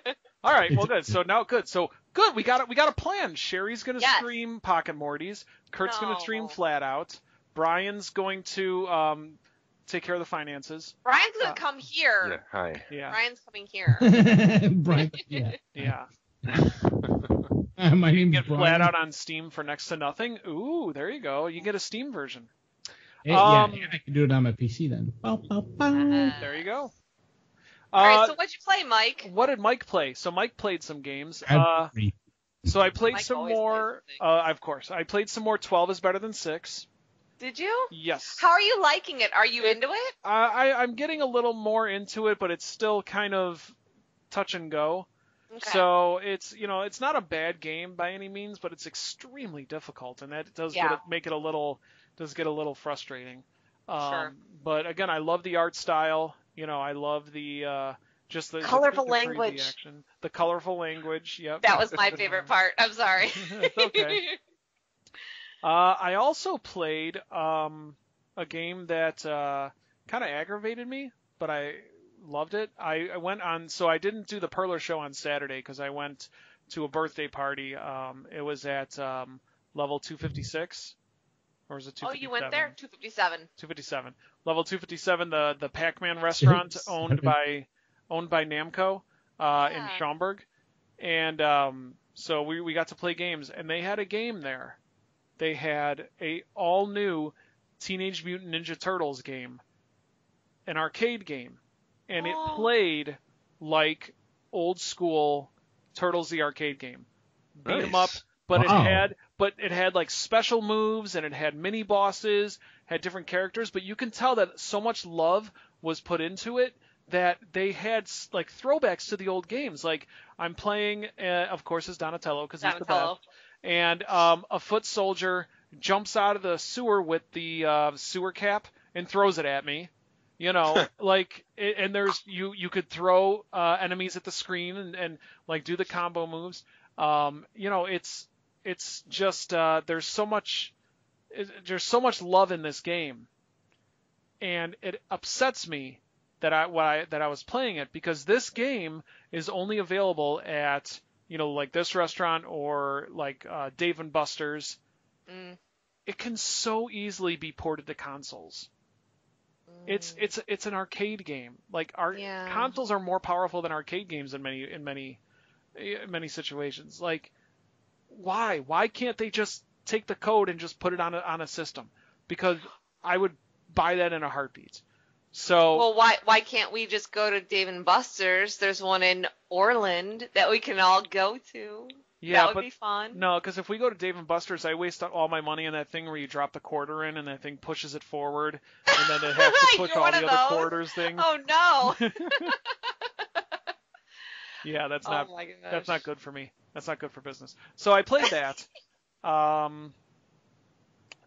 All right. Well, good. So now, good. So good. We got a plan. Sherry's gonna stream Pocket Mortys. Kurt's gonna stream Flat Out. Brian's going to take care of the finances. Brian's gonna come here. Yeah. Hi. Yeah. Brian's coming here. Brian. Yeah. My name's get Brian. Flat Out on Steam for next to nothing. Ooh, there you go. You get a Steam version. I can do it on my PC then. There you go. All right, so what'd you play, Mike? What did Mike play? So Mike played some games. So I played some more. Of course, I played some more. 12 is better than 6. Did you? Yes. How are you liking it? Are you into it? I'm getting a little more into it, but it's still kind of touch and go. Okay. So it's not a bad game by any means, but it's extremely difficult, and that does get a little frustrating. Sure. But again, I love the art style. I love the just the colorful the language. Action. The colorful language. Yep. That was my favorite part. I'm sorry. It's okay. I also played a game that kind of aggravated me, but I loved it. I went on, so I didn't do the Perler show on Saturday because I went to a birthday party. It was at level 256. Or is it 257? Oh, you went there? 257. 257. Level 257, the Pac-Man restaurant owned by Namco in Schaumburg. And so we got to play games, and they had a game there. They had a all-new Teenage Mutant Ninja Turtles game, an arcade game. And it played like old school Turtles the arcade game. Beat 'em up, but it had like special moves, and it had mini bosses, had different characters, but you can tell that so much love was put into it that they had like throwbacks to the old games. Like I'm playing, of course, as Donatello because he's the best, and a foot soldier jumps out of the sewer with the sewer cap and throws it at me. And there's you could throw enemies at the screen and like do the combo moves. It's just there's so much love in this game, and it upsets me that I was playing it because this game is only available at like this restaurant or like Dave and Buster's. It can so easily be ported to consoles. It's an arcade game. Like consoles are more powerful than arcade games in many situations. Like why can't they just take the code and just put it on a system? Because I would buy that in a heartbeat. So well, why can't we just go to Dave and Buster's? There's one in Orland that we can all go to. Yeah, that would be fun. No, because if we go to Dave and Buster's, I waste all my money on that thing where you drop the quarter in and that thing pushes it forward, and then it has to push all the other quarters thing. Oh no! Yeah, that's Oh my gosh. that's not good for me. That's not good for business. So I played that. I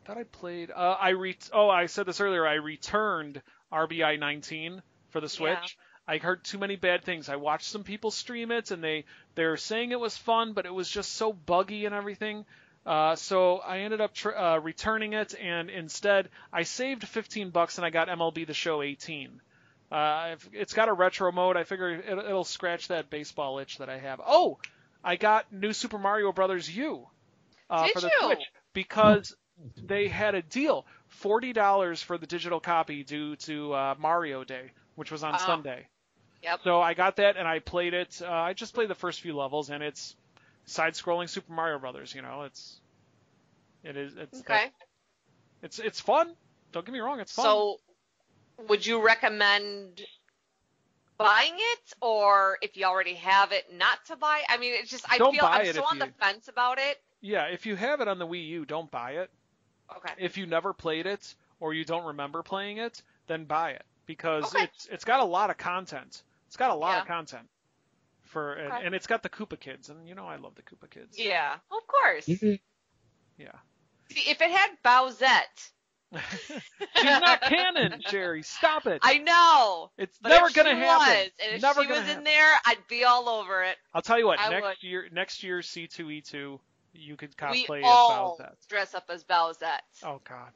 thought I played. I said this earlier. I returned RBI 19 for the Switch. Yeah. I heard too many bad things. I watched some people stream it, and they're saying it was fun, but it was just so buggy and everything. So I ended up returning it, and instead I saved $15 and I got MLB The Show 18. It's got a retro mode. I figure it'll scratch that baseball itch that I have. Oh, I got New Super Mario Brothers U for the Switch because they had a deal, $40 for the digital copy due to Mario Day, which was on Sunday. Yep. So I got that and I played it. I just played the first few levels, and it's side-scrolling Super Mario Brothers. You know, it's okay. It's fun. Don't get me wrong, it's fun. So, would you recommend buying it, or if you already have it, not to buy? I mean, it's just I'm so on the fence about it. Yeah, if you have it on the Wii U, don't buy it. Okay. If you never played it or you don't remember playing it, then buy it because it's got a lot of content. It's got a lot of content and it's got the Koopa Kids, and you know I love the Koopa Kids. Yeah, of course. Yeah. See, if it had Bowsette. She's not canon, Jerry. Stop it. I know. It's never gonna happen. And if she was in there, I'd be all over it. I'll tell you what. Next year, C2E2, you could cosplay as all Bowsette. Dress up as Bowsette. Oh God.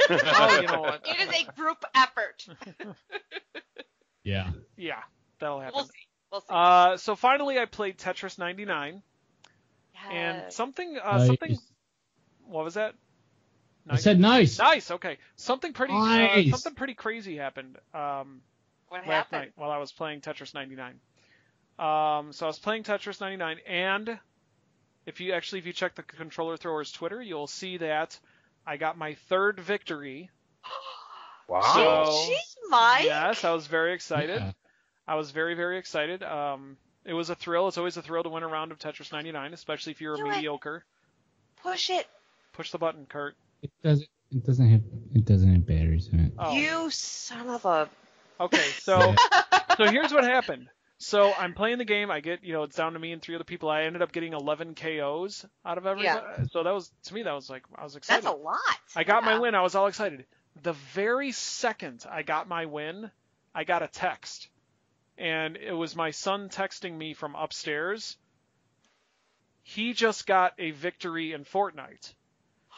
Oh, you know what? It is a group effort. Yeah. Yeah, that'll happen. We'll see. So finally, I played Tetris 99, and something. What was that? Nice. I said nice. Nice. Okay. Something pretty crazy happened. What last happened? night while I was playing Tetris 99. So I was playing Tetris 99, and if you check the controller thrower's Twitter, you'll see that I got my third victory. Wow. So, Jeez, Mike. Yes, I was very excited. Yeah. I was very, very excited. It was a thrill. It's always a thrill to win a round of Tetris 99, especially if you're mediocre. Push it. Push the button, Kurt. It doesn't have batteries in it. Oh. You son of a. Okay, so here's what happened. So I'm playing the game. I get, it's down to me and three other people. I ended up getting 11 KOs out of everybody. Yeah. So I was excited. That's a lot. I got my win. I was all excited. The very second I got my win, I got a text. And it was my son texting me from upstairs. He just got a victory in Fortnite.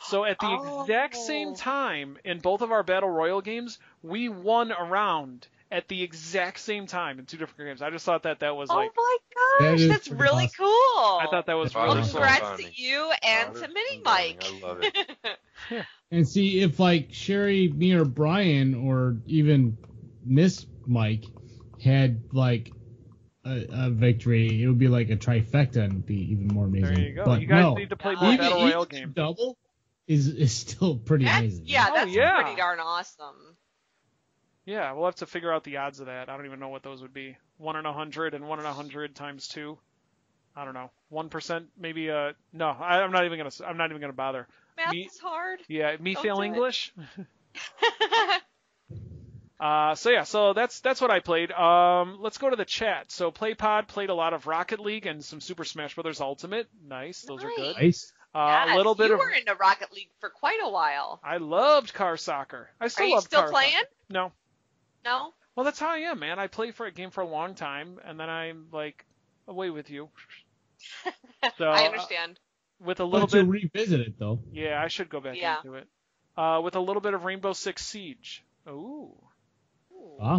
So at the exact same time in both of our Battle Royale games, we won a round at the exact same time in two different games. I just thought that was like... Oh my gosh, that's really awesome. Cool. I thought that was really cool. Congrats to you and to Mini Mike. I love it. And see, if like Sherry, me, or Brian, or even Miss Mike had like a victory, it would be like a trifecta and it'd be even more amazing. There you go. But you guys need to play more Battle Royale games. Double is still pretty amazing. Yeah, that's pretty darn awesome. Yeah, we'll have to figure out the odds of that. I don't even know what those would be. 1 in 100 and 1 in 100 times 2. I don't know. 1% maybe. No, I'm not even gonna bother. Math is hard. Yeah, me fail English. So that's what I played. Let's go to the chat. So PlayPod played a lot of Rocket League and some Super Smash Bros. Ultimate. Nice, those are good. Nice. Yes, a little bit you were into Rocket League for quite a while. I loved car soccer. I still love car soccer. Are you still playing? No. Well, that's how I am, man. I play for a game for a long time, and then I'm like, away with you. So I understand. With a little bit. To revisit it though. Yeah, I should go back into it. With a little bit of Rainbow Six Siege. Ooh.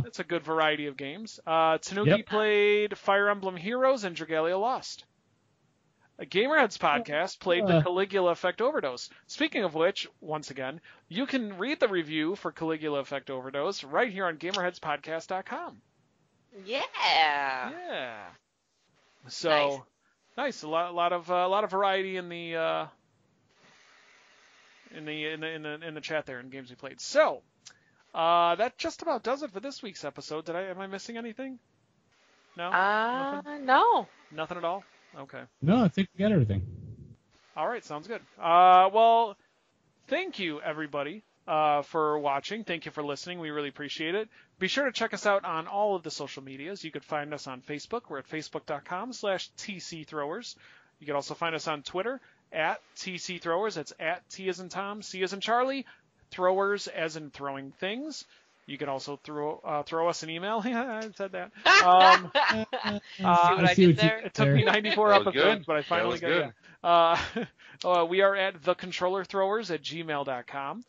That's a good variety of games. Tanuki played Fire Emblem Heroes and Dragalia Lost. A Gamerheads podcast played the Caligula Effect Overdose. Speaking of which, once again, you can read the review for Caligula Effect Overdose right here on GamerheadsPodcast.com. Yeah. Yeah. So nice. A lot of variety in the in the chat there in games we played. So that just about does it for this week's episode. Am I missing anything? No. Nothing? No. Nothing at all. Okay. No, I think we got everything. All right, sounds good. Well, thank you everybody for watching. Thank you for listening. We really appreciate it. Be sure to check us out on all of the social medias. You could find us on Facebook. We're at facebook.com/TCThrowers. You can also find us on Twitter at TCThrowers. That's at T as in Tom, C as in Charlie, Throwers as in throwing things. You can also throw us an email. Yeah, I said that. See what I did there? It took me 94 episodes, but I finally got it. We are at thecontrollerthrowers@gmail.com.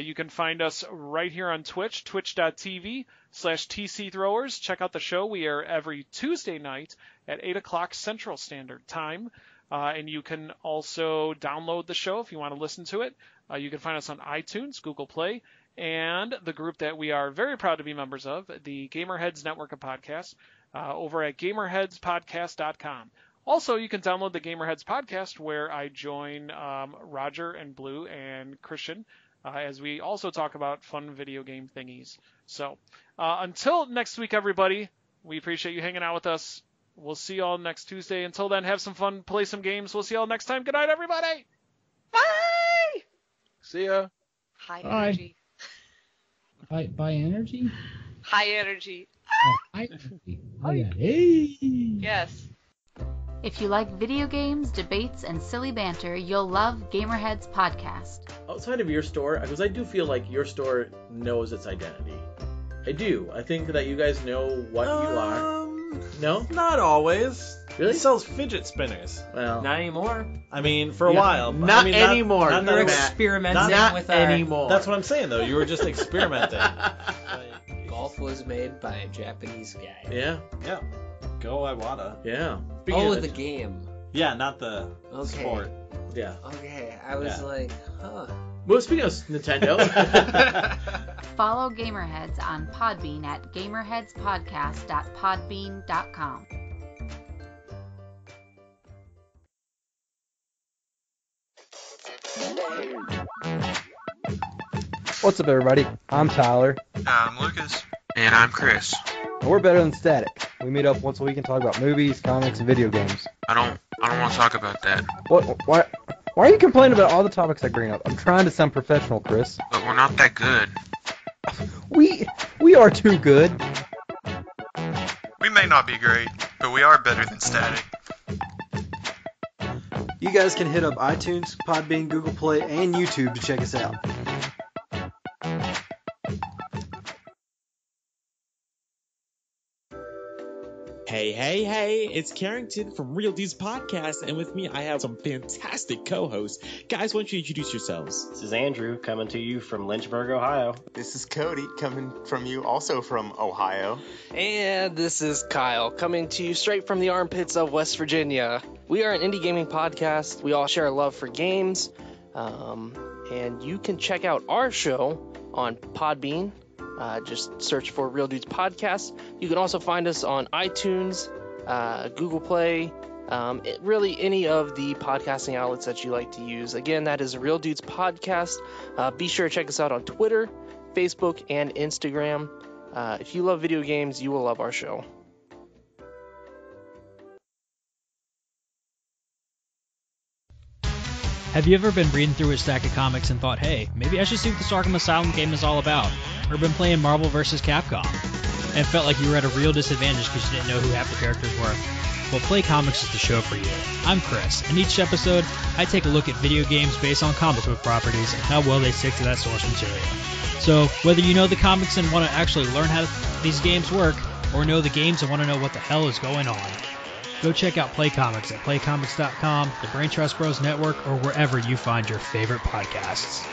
You can find us right here on Twitch, twitch.tv/TCThrowers. Check out the show. We are every Tuesday night at 8 o'clock Central Standard Time. And you can also download the show if you want to listen to it. You can find us on iTunes, Google Play, and the group that we are very proud to be members of, the Gamerheads Network of Podcasts, over at gamerheadspodcast.com. Also, you can download the Gamerheads Podcast, where I join Roger and Blue and Christian, as we also talk about fun video game thingies. So, until next week, everybody, we appreciate you hanging out with us. We'll see you all next Tuesday. Until then, have some fun, play some games. We'll see you all next time. Good night, everybody! Bye! See ya! High energy. By energy? High energy. High energy. Oh, yeah. Hey! Yes. If you like video games, debates, and silly banter, you'll love Gamerheads Podcast. Outside of your store, because I do feel like your store knows its identity. I do. I think that you guys know what you are. No? Not always. Really? It sells fidget spinners. Well, Not anymore. I mean, for a while. Not anymore. Not We're Matt. experimenting Not with our... anymore. That's what I'm saying, though. You were just experimenting. Golf was made by a Japanese guy. Yeah. Yeah. Go Iwata. Yeah. The game. Yeah, not the sport. Yeah. Okay, I was like, huh. Well, speaking of Nintendo. Follow Gamerheads on Podbean at gamerheadspodcast.podbean.com. What's up, everybody? I'm Tyler. I'm Lucas. And I'm Chris. And we're better than Static. We meet up once a week and talk about movies, comics, and video games. I don't want to talk about that. What? Why are you complaining about all the topics I bring up? I'm trying to sound professional, Chris. But we're not that good. We are too good. We may not be great, but we are better than Static. You guys can hit up iTunes, Podbean, Google Play, and YouTube to check us out. Hey, it's Carrington from Real Dudes Podcast, and with me I have some fantastic co-hosts. Guys, why don't you introduce yourselves? This is Andrew, coming to you from Lynchburg, Ohio. This is Cody, coming from you also from Ohio. And this is Kyle, coming to you straight from the armpits of West Virginia. We are an indie gaming podcast. We all share a love for games, and you can check out our show on Podbean. Just search for Real Dudes Podcast. You can also find us on iTunes, Google Play, really any of the podcasting outlets that you like to use. Again, that is Real Dudes Podcast. Be sure to check us out on Twitter, Facebook, and Instagram. If you love video games, you will love our show. Have you ever been reading through a stack of comics and thought, hey, maybe I should see what this Arkham Asylum game is all about? Or been playing Marvel vs. Capcom and felt like you were at a real disadvantage because you didn't know who half the characters were? Well, Play Comics is the show for you. I'm Chris, and each episode, I take a look at video games based on comic book properties and how well they stick to that source material. So, whether you know the comics and want to actually learn how these games work, or know the games and want to know what the hell is going on, go check out Play Comics at playcomics.com, the Brain Trust Bros Network, or wherever you find your favorite podcasts.